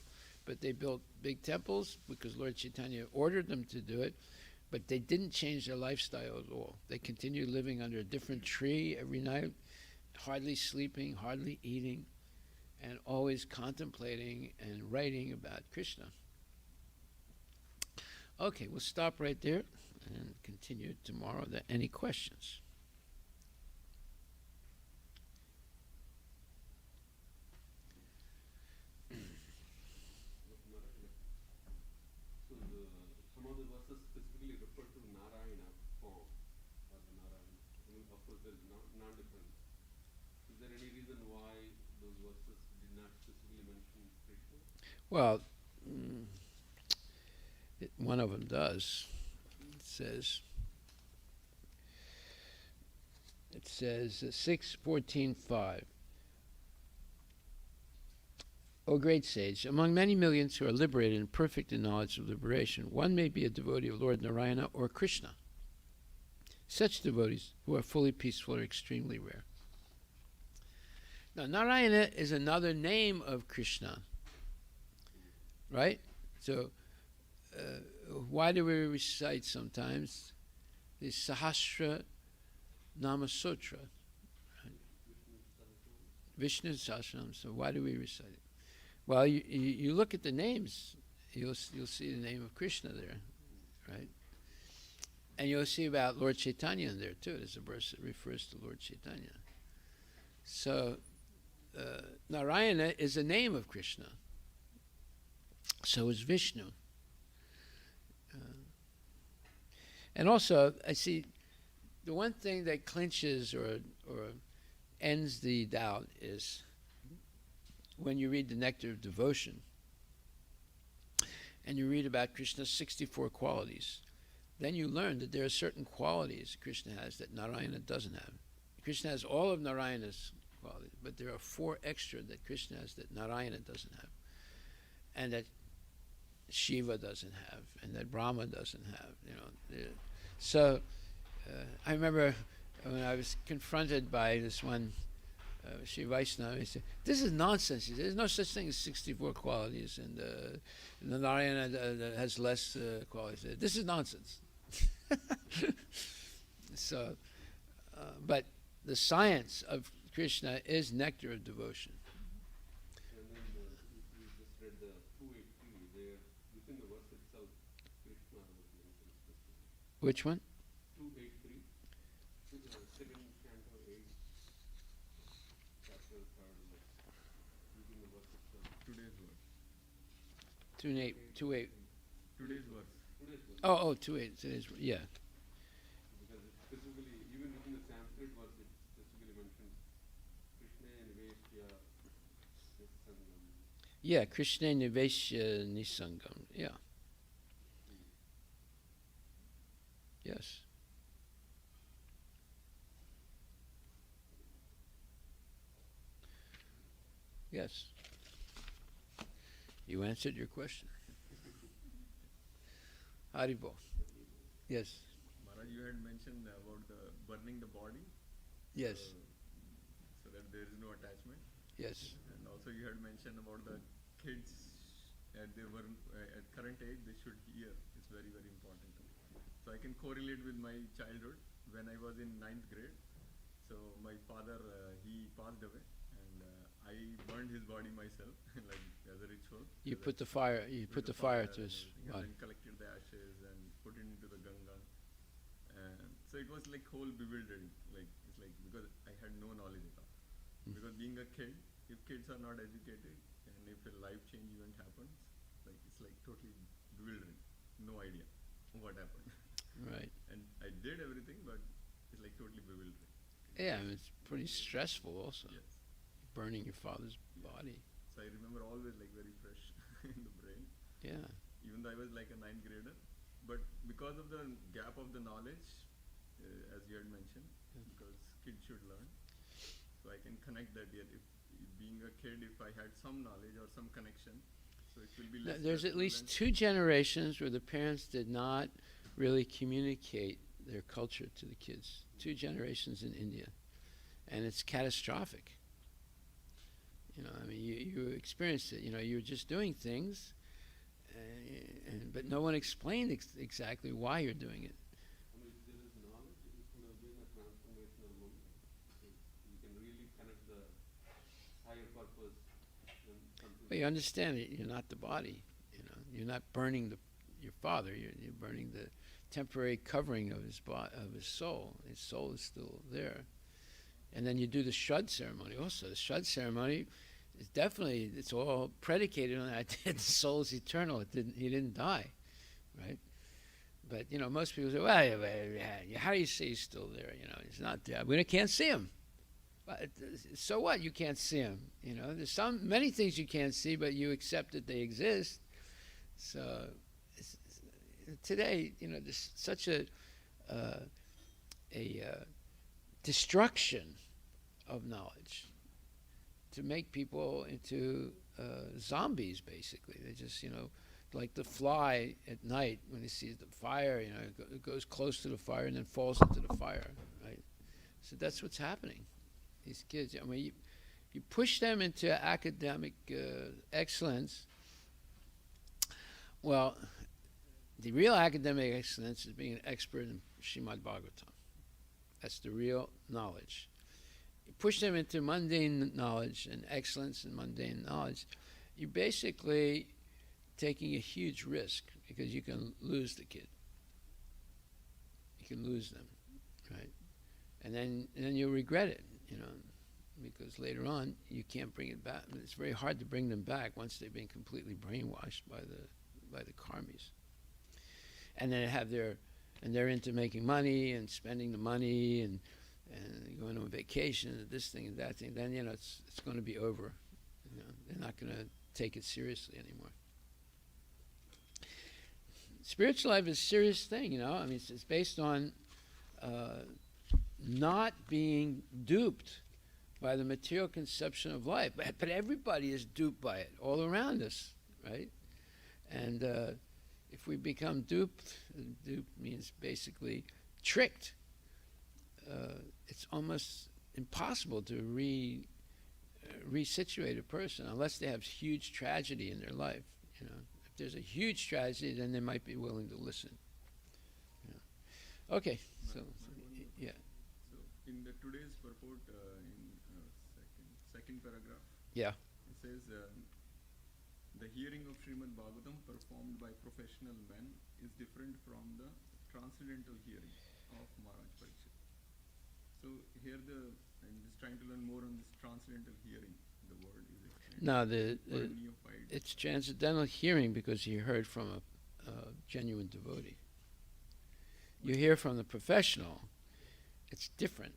but they built big temples because Lord Chaitanya ordered them to do it, but they didn't change their lifestyle at all. They continued living under a different tree every night, hardly sleeping, hardly eating, and always contemplating and writing about Krishna. Okay, we'll stop right there and continue tomorrow. Are there any questions? Some of the verses specifically refer to Narayana form, or the Narayana. Of course, there is non-difference. Is there any reason why those verses did not specifically mention Krishna? Well, one of them does. It says 6:14:5. O great sage, among many millions who are liberated and perfect in knowledge of liberation, one may be a devotee of Lord Narayana or Krishna. Such devotees who are fully peaceful are extremely rare. Now, Narayana is another name of Krishna, right? So, why do we recite sometimes the Sahasra Nama Sutra? Right? Vishnu Sahasranam. So why do we recite it? Well, you look at the names, you'll see the name of Krishna there, right? And you'll see about Lord Chaitanya in there too. There's a verse that refers to Lord Chaitanya. So Narayana is a name of Krishna. So is Vishnu. And also, I see the one thing that clinches or ends the doubt is when you read the Nectar of Devotion and you read about Krishna's 64 qualities, then you learn that there are certain qualities Krishna has that Narayana doesn't have. Krishna has all of Narayana's qualities, but there are 4 extra that Krishna has that Narayana doesn't have. And that Shiva doesn't have and that Brahma doesn't have. So I remember when I was confronted by this one Sri Vaishnava, he said, "This is nonsense." He said, "There's no such thing as 64 qualities, and the Narayana has less qualities." He said, "This is nonsense." So, but the science of Krishna is nectar of devotion. And then we just read the 283 there, within the verse itself, Krishna was mentioned specifically. Which one? 283, second canto 8, chapter 3rd, within the verse itself. Today's verse. 2.8. 2.8. Today's verse. Today's verse. Oh, 2.8. Today's, yeah. Because it specifically, even within the Sanskrit verse, it specifically mentions Krishna and Vaishya, Nissangam. Yeah, Krishna Niveshya Nisangam. Yeah. Yes. Yes. You answered your question. Haribo. Yes. Maharaj, you had mentioned about the burning the body. Yes. So that there is no attachment. Yes. And also you had mentioned about the kids at at current age they should hear. It's very, very important. So I can correlate with my childhood when I was in 9th grade. So my father he passed away, and I burned his body myself, like as a ritual. You So put that- the fire. You put the fire to and his everything, and body. then collected the ashes and put it into the Ganga. And so it was like whole bewildering. Like it's like because I had no knowledge at all. Because being a kid, if kids are not educated and if a life change event happens, like it's like totally bewildering. No idea what happened. Right. And I did everything, but it's like totally bewildering. Yeah, and it's pretty stressful also. Yes. Burning your father's body. So I remember always like very fresh in the brain. Yeah. Even though I was like a 9th grader, but because of the gap of the knowledge, as you had mentioned, because kids should learn, so I can connect that. Yet, if being a kid, if I had some knowledge or some connection, so it will be less. There's at stressful least than- 2 generations where the parents did not really communicate their culture to the kids. 2 generations in India, and it's catastrophic. I mean, you experienced it. You were just doing things, but no one explained exactly why you're doing it. And if there is knowledge, it could have been a transformational moment. Because you can really connect the higher purpose and something. But you understand it. You're not the body. You're not burning your father. You're burning the temporary covering of his soul. His soul is still there. And then you do the Shraddha ceremony also. The Shraddha ceremony is definitely, it's all predicated on that the soul is eternal. He didn't die, right? But, most people say, well, how do you say he's still there? He's not there. We can't see him. But so what? You can't see him. There's many things you can't see, but you accept that they exist. So today, there's such a destruction of knowledge to make people into zombies, basically. They just, like the fly at night when he sees the fire, it goes close to the fire and then falls into the fire, right? So that's what's happening. These kids, I mean, you push them into academic excellence. Well, the real academic excellence is being an expert in Srimad Bhagavatam. That's the real knowledge. You push them into mundane knowledge and excellence in mundane knowledge, you're basically taking a huge risk because you can lose the kid. You can lose them, right? And then you'll regret it, because later on you can't bring it back. It's very hard to bring them back once they've been completely brainwashed by the karmis. And then they're into making money and spending the money and going on vacation and this thing and that thing. Then it's going to be over. They're not going to take it seriously anymore. Spiritual life is a serious thing. I mean, it's based on not being duped by the material conception of life. But everybody is duped by it all around us, right? And if we become duped means basically tricked. It's almost impossible to resituate a person unless they have huge tragedy in their life. You know, if there's a huge tragedy, then they might be willing to listen. You know. Okay, so yeah. So in the today's purport, in second paragraph, Yeah. it says the hearing of Srimad Bhagavatam performed by professional men is different from the transcendental hearing of Maharaj Parikshit. So here I'm just trying to learn more on this transcendental hearing. The word is explained. Now For a neophyte. it's transcendental hearing because you heard from a genuine devotee. You hear from the professional, it's different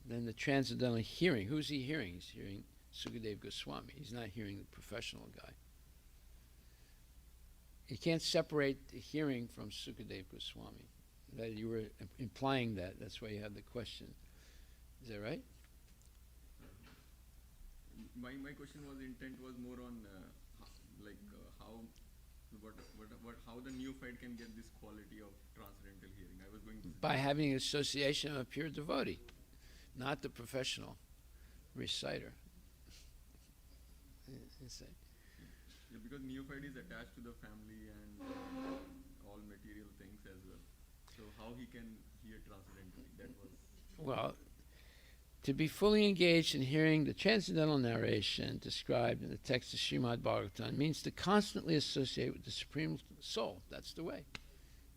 than the transcendental hearing. Who's he hearing? He's hearing Sukadeva Goswami. He's not hearing the professional guy. You can't separate the hearing from Sukadeva Goswami. That you were implying that. That's why you had the question. Is that right? My question was intent was more on how the neophyte can get this quality of transcendental hearing. I was going to By having association of a pure devotee, not the professional reciter. Yeah, because neophyte is attached to the family and all material things as well. So how he can hear transcendentally? That was Well, to be fully engaged in hearing the transcendental narration described in the text of Srimad Bhagavatam means to constantly associate with the Supreme Soul. That's the way.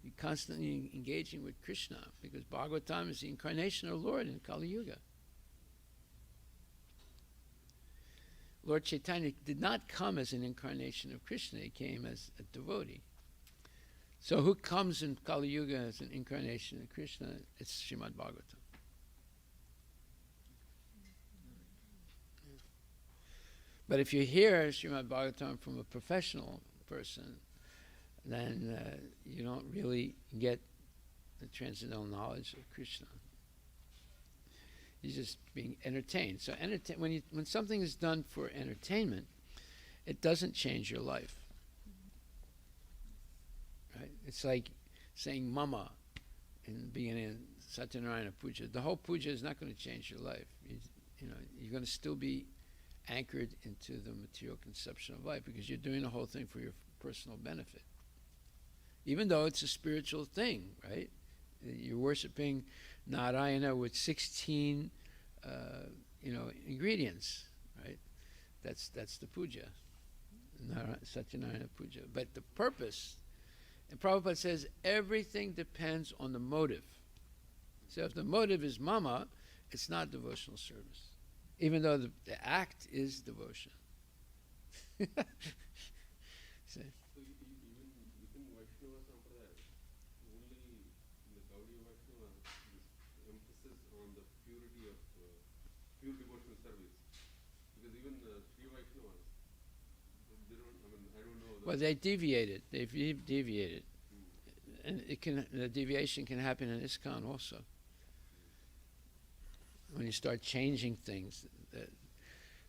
You're constantly engaging with Krishna because Bhagavatam is the incarnation of Lord in Kali Yuga. Lord Chaitanya did not come as an incarnation of Krishna. He came as a devotee. So who comes in Kali Yuga as an incarnation of Krishna? It's Srimad Bhagavatam. But if you hear Srimad Bhagavatam from a professional person, then you don't really get the transcendental knowledge of Krishna. You're just being entertained. So when something is done for entertainment, it doesn't change your life. Right? It's like saying mama in the beginning of Satyanarayana Puja. The whole puja is not going to change your life. You're going to still be anchored into the material conception of life because you're doing the whole thing for your personal benefit. Even though it's a spiritual thing, right? You're worshiping Narayana with 16, ingredients, right? That's the puja, Satyanarayana Puja. But the purpose, and Prabhupada says, everything depends on the motive. So if the motive is mama, it's not devotional service, even though the act is devotion. See? So even within Vaishnava Sampradaya, only in the Gaudiya Vaishnava, this emphasis on the purity of pure devotional service. Because even Sri Vaishnavas, they don't, I don't know. Well, they deviated. They've deviated. And the deviation can happen in ISKCON also. When you start changing things.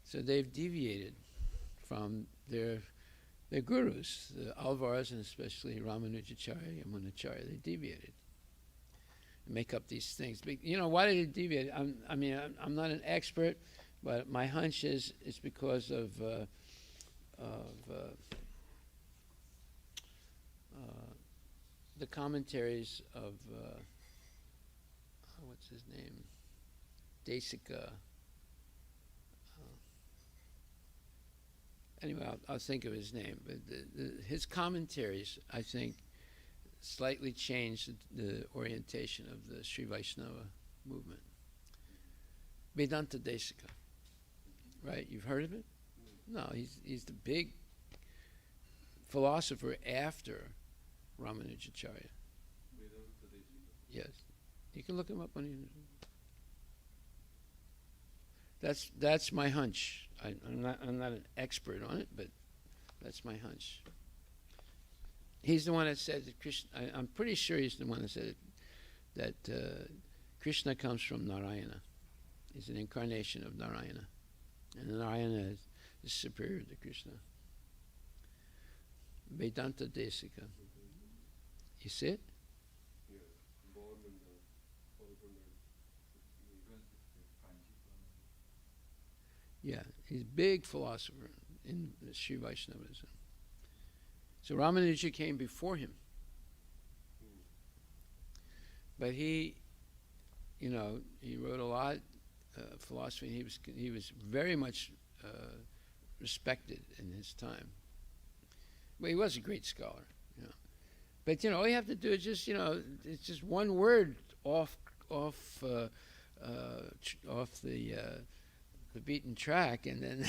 So they've deviated from their gurus, the Alvars, and especially Ramanujacharya, Yamunacharya. They deviated. They make up these things. But, why did they deviate? I'm not an expert, but my hunch is it's because of the commentaries of what's his name, Desika. Anyway, I'll think of his name. But his commentaries, I think, slightly changed the orientation of the Sri Vaishnava movement. Vedanta Desika, right? You've heard of it? No, he's the big philosopher after Ramanujacharya. Vedanta Desika. Yes, you can look him up on the internet. That's my hunch. I'm not an expert on it, but that's my hunch. He's the one that said that Krishna. I'm pretty sure he's the one that said that Krishna comes from Narayana. He's an incarnation of Narayana, and Narayana is superior to Krishna. Vedanta Desika. You see it? Yeah, born in the 1260. Yeah, he's a big philosopher in Sri Vaishnavism. So Ramanuja came before him. But he, you know, he wrote a lot of philosophy, and he was very much respected in his time. Well, he was a great scholar, you know. But, you know, all you have to do is just, you know, it's just one word off the beaten track, and then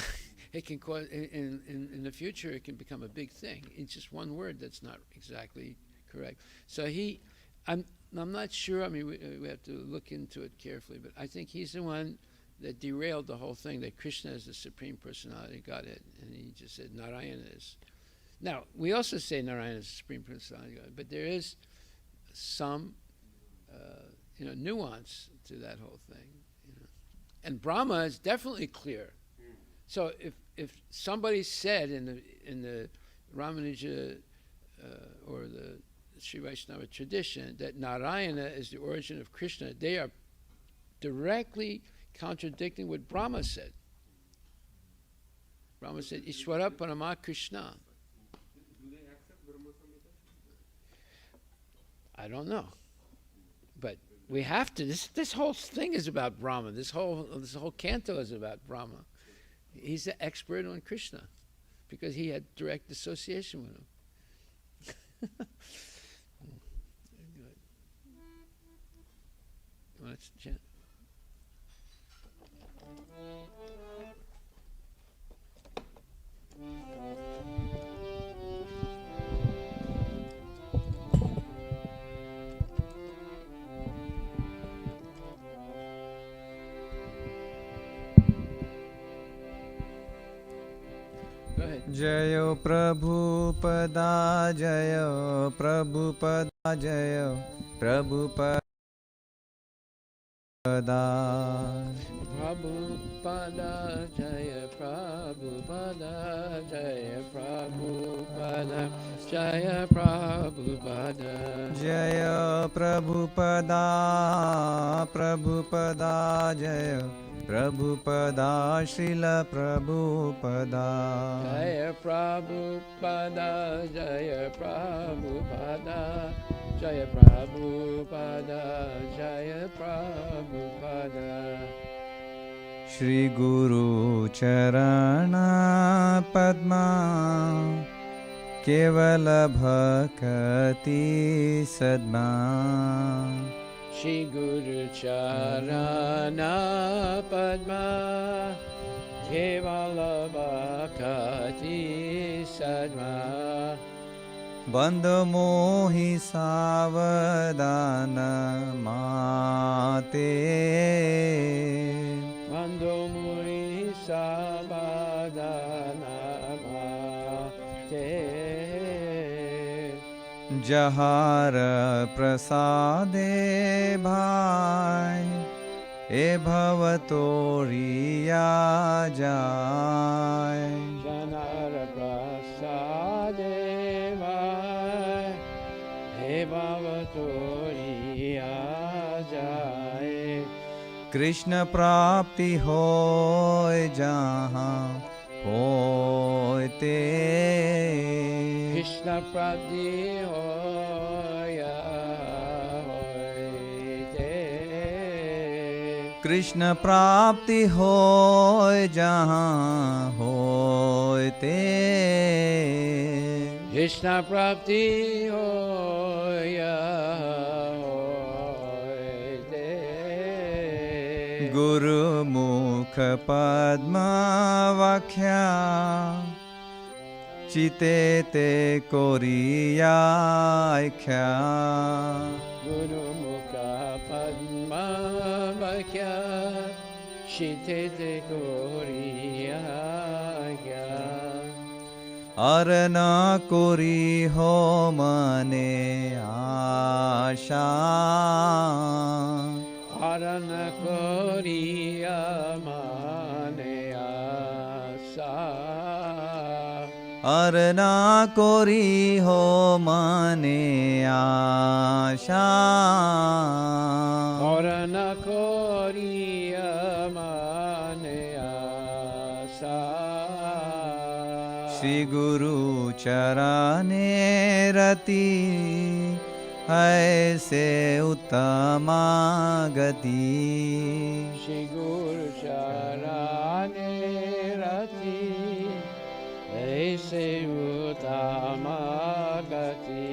it can cause, in the future, it can become a big thing. It's just one word that's not exactly correct. So I'm not sure. I mean, we have to look into it carefully, but I think he's the one that derailed the whole thing, that Krishna is the Supreme Personality of Godhead, and he just said Narayana is. Now, we also say Narayana is the Supreme Personality of Godhead, but there is some, you know, nuance to that whole thing. You know? And Brahma is definitely clear. So if somebody said in the Ramanuja or the Sri Vaishnava tradition that Narayana is the origin of Krishna, they are directly contradicting what Brahma said. Brahma said, Ishvara Parama Krishna. Do they accept Brahma Samhita? I don't know. But we have to. This whole thing is about Brahma. This whole canto is about Brahma. He's the expert on Krishna because he had direct association with him. Good. Let's chant. जय प्रभुपदा जय प्रभुपदा जय Prabhupada Prabhupada Jaya Prabhupada Jaya Prabhupada Jaya Prabhupada जय प्रभुपदा प्रभुपदा जय Prabhupada Srila Prabhupada Jaya Prabhupada Jaya Prabhupada Jaya Prabhupada Jaya Prabhupada Shri गुरु चरण पद्मा केवल भक्ति Sadma Shri Guru Charana Padma Kevala Bhakti Sadma बंद मोहि सावधान माते Mando Muri Sabadana Mate जहार प्रसादे भाई ए भव तोरिया जाय Janara Prasade Vai He Bhavatori Ajaye Krishna प्राप्ति होय जहाँ होते Krishna Prabdi Hoya Hoite Krishna प्राप्ति होय जहाँ होते Krishna Prabdi Hoya Hoite गुरु मुख पद्म वाख्या चिते ते कोरियाख्या Guru Mukha Padma Vakya Shite Te Koriya अर न कोरी हो मने आशा Arana Koriya Mane Asa अरना कोरी हो मने आशा और न कोरिया माने आशा श्री गुरु चरणे रति ऐसे उत्तमा गति श्री गुरु चरणे रति ऐसे उत्तमा गति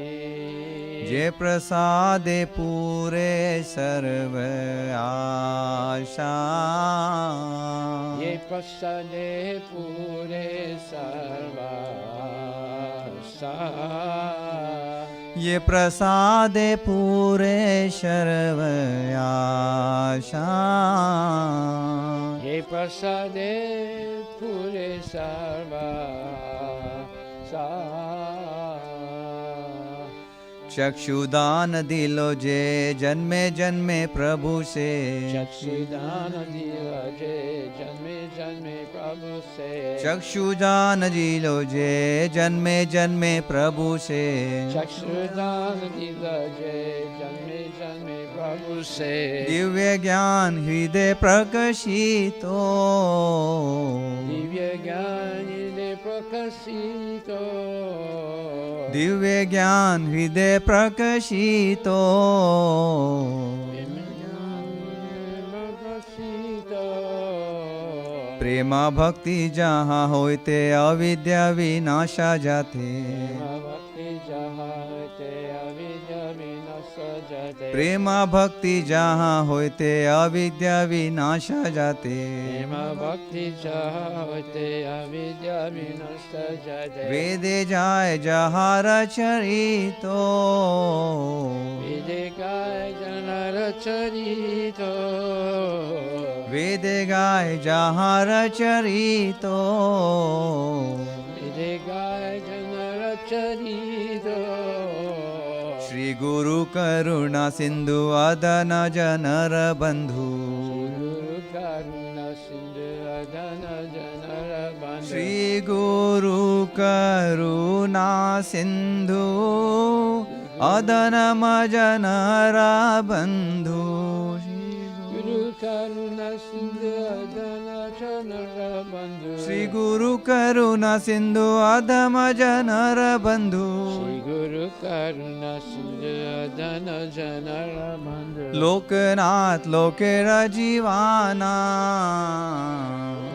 जे प्रसादे पूरे सर्व आशा ये प्रसादे पूरे सर्वासा ये प्रसादे पूरे सर्व आशा ये प्रसादे पूरे सर्वासा चक्षुदान दिलो जे जन्मे जन्मे प्रभु से चक्षुदान दिया जे जन्मे जन्मे प्रभु से चक्षुदान दिलो जे जन्मे जन्मे प्रभु से चक्षुदान दिया जे जन्मे जन्मे प्रभु से दिव्य ज्ञान हृदय प्रकाशितो दिव्य ज्ञान हृदय प्रकाशितो दिव्य ज्ञान हृदय प्रकाशितो प्रेमा भक्ति जहाँ होते अविद्या विनाशा जाते प्रेमा भक्ति जहाँ होते अविद्या विनाशा जाते भक्ति होते अविद्या विनष्ट जाते वेदे जाय जहाँ रचरितो वेदे गाय जन रचरितो वेदे गाय जहाँ रचरितो वेदे गाय जन रचरितो श्री गुरु करुणा सिंधु अदन जनर बंधु गुरु करुणा सिंधु अदन जनर बंधु श्री गुरु करुणा सिंधु अदन जनर बंधु गुरु करुणा सिंधु अदन जनर बंधु श्री गुरु करुणा सिंधु अधम जनर बंधु श्री गुरु करुणा सिंधु अदन जनर बंधु लोकनाथ लोकेर जीवाना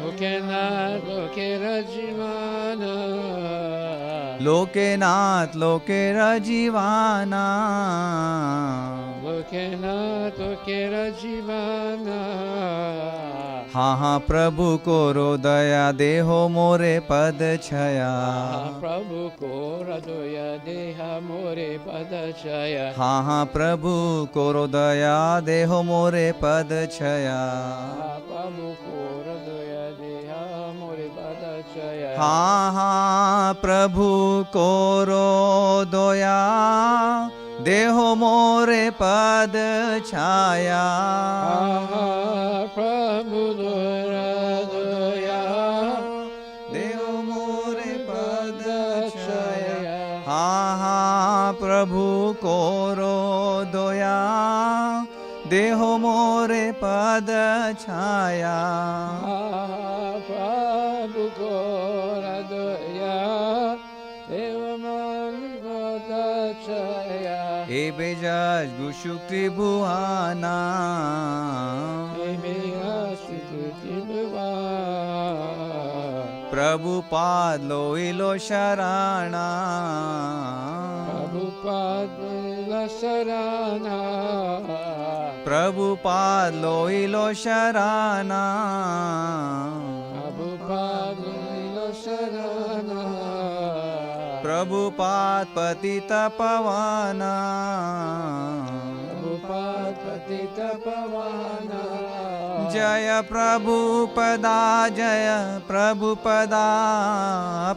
लोकेनाथ लोकेर जीवाना लोकेनाथ लोकेर जीवाना लोकेनाथ लोकेर जीवाना हाँ हाँ प्रभु को रो दया देहो मोरे पद छया प्रभु को हृदय देह मोरे पद छया हाँ हाँ प्रभु को रो दया देहो मोरे पद छया प्रभु को हृदय देह मोरे पद छया हाँ हाँ प्रभु को रो दया देहो मोरे पद छाया प्रभु दया देहो मोरे पद छाया हाँ हाँ प्रभु को रो दया देहो मोरे पद छाया प्रभु को हृदया देव मोरे पद छाया हे बेजाज गुशुक त्रिभुवाना प्रभुपाद लोइलो शरणा प्रभुपाद शरणा प्रभुपाद लोइलो शरणा प्रभुपाद शरणा प्रभुपाद पतित पवना प्रभुपाद पतित पवना जय प्रभुपदा जय प्रभुपदा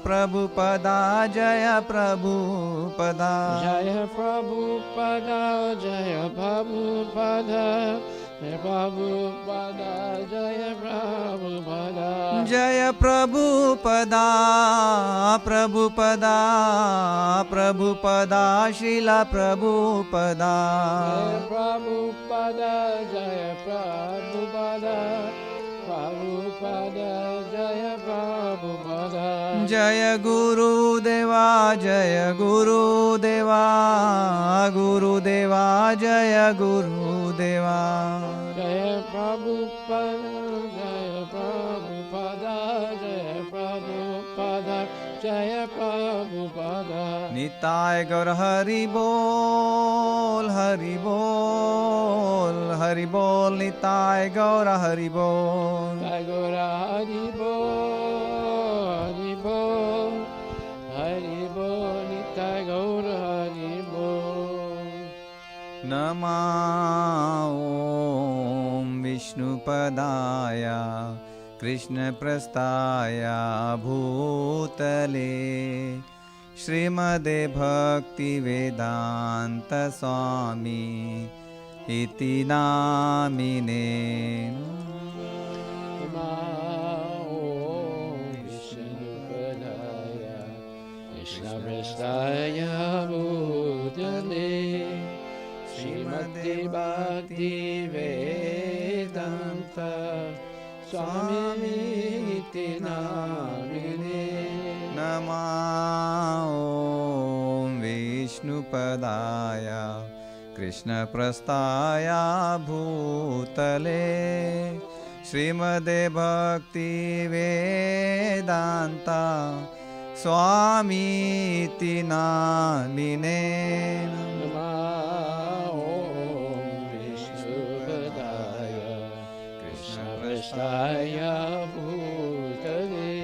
प्रभुपदा जय प्रभुपदा जय प्रभुपदा जय Prabhupada Jaya Prabhupada, Jaya Prabhupada. जय Prabhupada Prabhupada Prabhupada Srila Prabhupada Jaya Prabhupada, Jaya Prabhupada, Prabhupada, Jaya Prabhupada. जय गुरुदेवा जय गुरुदेवा गुरुदेवा जय गुरुदेवा Jaya Prabhupada, Jaya Prabhupada, Jaya Prabhupada, Jaya Prabhupada. Nitai गौर हरि बोल हरि बोल हरि बोल निताय गौर हरि बोल Jai Gora Hari Bol, Hari Bol, Hari Bol, Nitai Gora Hari Bol. नमा ॐ विष्णुपदाय कृष्णप्रस्थाय भूतले श्रीमदे भक्तिवेदान्त स्वामी इति नामिने Namo Vishnupadaya, Krishnaprasthaya Bhutale, Srimati Bhakti Vedanta Swami Niti Namine. नमा ॐ विष्णुपदाय कृष्णप्रस्थाय भूतले श्रीमदे Bhaktivedanta स्वामीति नामिने Namo Vishnupadaya, Krishnaprasthaya Bhutale,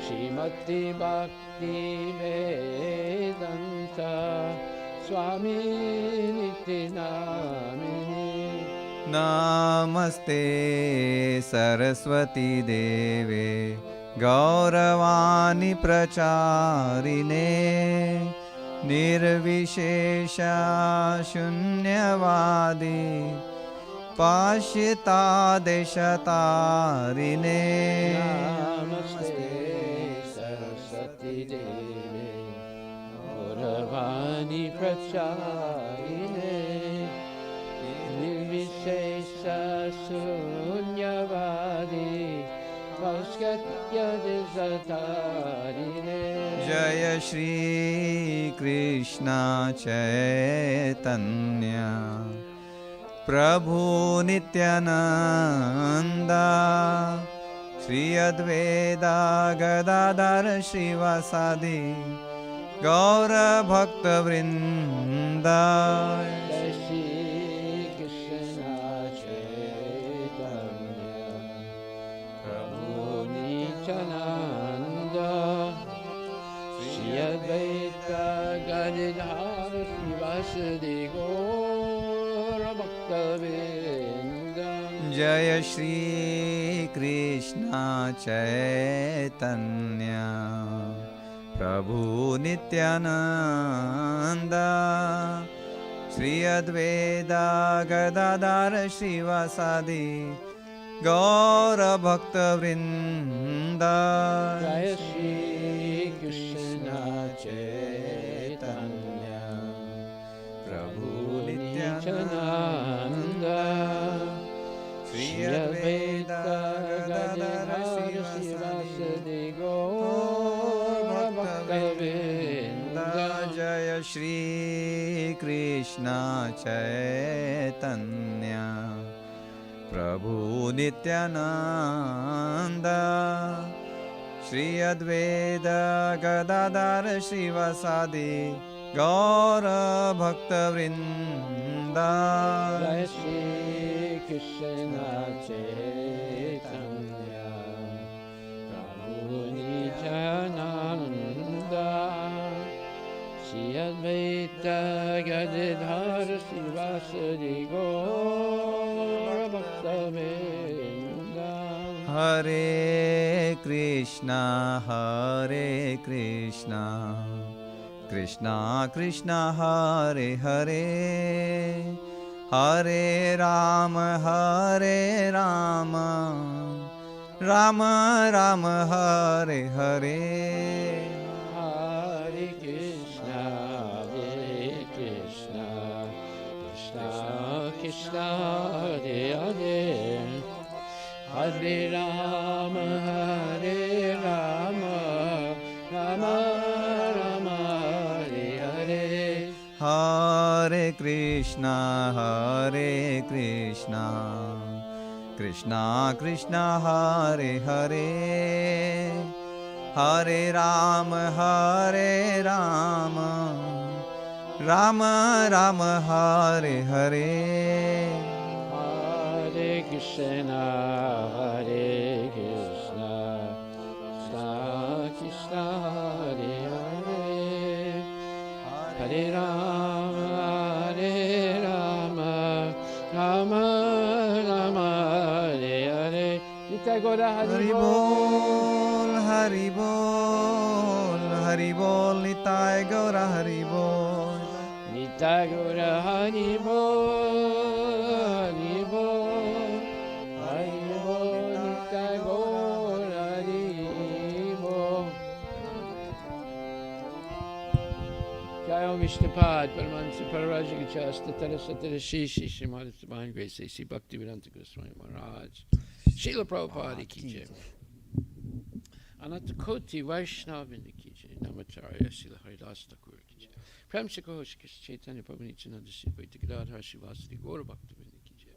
Srimati Bhakti Vedanta Swami Niti Namine. नमस्ते सरस्वती देवे गौरवाणी प्रचारिणे निर्विशेष शून्यवादी पाश्चादेशतारिणे Namaste Saraswati Devi Gauravani Pracharine Nirvishesha Sunyavadi Paskatya Desatarine. जय श्री कृष्ण चैतन्य प्रभु नित्यानंद श्री अद्वैत गदाधर श्रीवासादि गौर भक्त वृंद Jai Shri Krishna Chaitanya Prabhu Nityananda Shri Advaita Gadadhar Srivasadi Gaura Bhakta Vrinda. जय श्री कृष्ण चैतन्य प्रभु नित्यानंद श्री अद्वैत गदाधर श्रीवासादि गौर भक्त वृंद Jai Shri Krishna Chaitanya Prabhu Nityananda Shri Advaita Gadadhar Srivasadi Gaura Bhakta Vrinda. जय श्री कृष्ण चैतन्य प्रभु नित्यानंद श्री अद्वैत गदाधर श्रीवासादि गौर भक्त वृंद Jai Shri Krishna Chaitanya Prabhu Nityananda Shri Advaita Gadadhar Srivasadi Gaura Bhakta Vrinda. Hare Krishna Krishna Krishna Hare Hare Hare Rama, Rama Rama, Hare Hare. Hare Krishna, Krishna Krishna, Hare Hare, Hare Rama, Rama Rama, Hare Hare. Hare Krishna, Krishna Krishna, Hare Hare, Hare Rama, Rama Rama, Hare Hare. Hare Krishna, Krishna Krishna, Hare Hare, Hare Rama, Rama Hare Hare. Nitai Gaura Hari Bol. Hari Bol, Hari Bol, Nitai Gaura Hari Bol. Nitai Gaura Hari Bol, Hari Bol, Hari Bol, Nitai Gaura Hari Bol. Jai Om Vishnupad, Paramahansa Pararajika Statara Satara Shishi, Srimad Divine Grace, A.C. Bhaktivedanta Goswami Maharaj, Srila Prabhupada Ki Jai. Anatakoti Vaishnavinda Ki Jai, Namacharya Srila Haridas Thakur Ki Jai. Prem se Kaho Shri Krishna Chaitanya Prabhu Nityananda Sri Advaita Gadadhar Srivasadi Gaura Bhaktivedanta Ki Jai.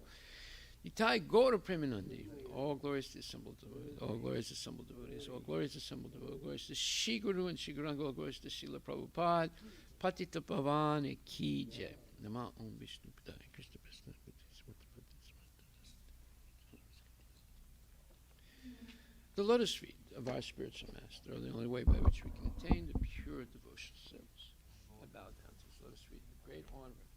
Nitai Gaura Premanandi, all glories to assembled devotees, all glories to assembled devotees, all glories to assembled devotees, all glories to Shri Guru and Shri Guranga, all glories to Srila Prabhupada, Patita Pavane Ki Jai. Nama Om Vishnu Padaya Krishna Prasna. The lotus feet of our spiritual master are the only way by which we can attain the pure devotional service. I bow down to his lotus feet, the great honor.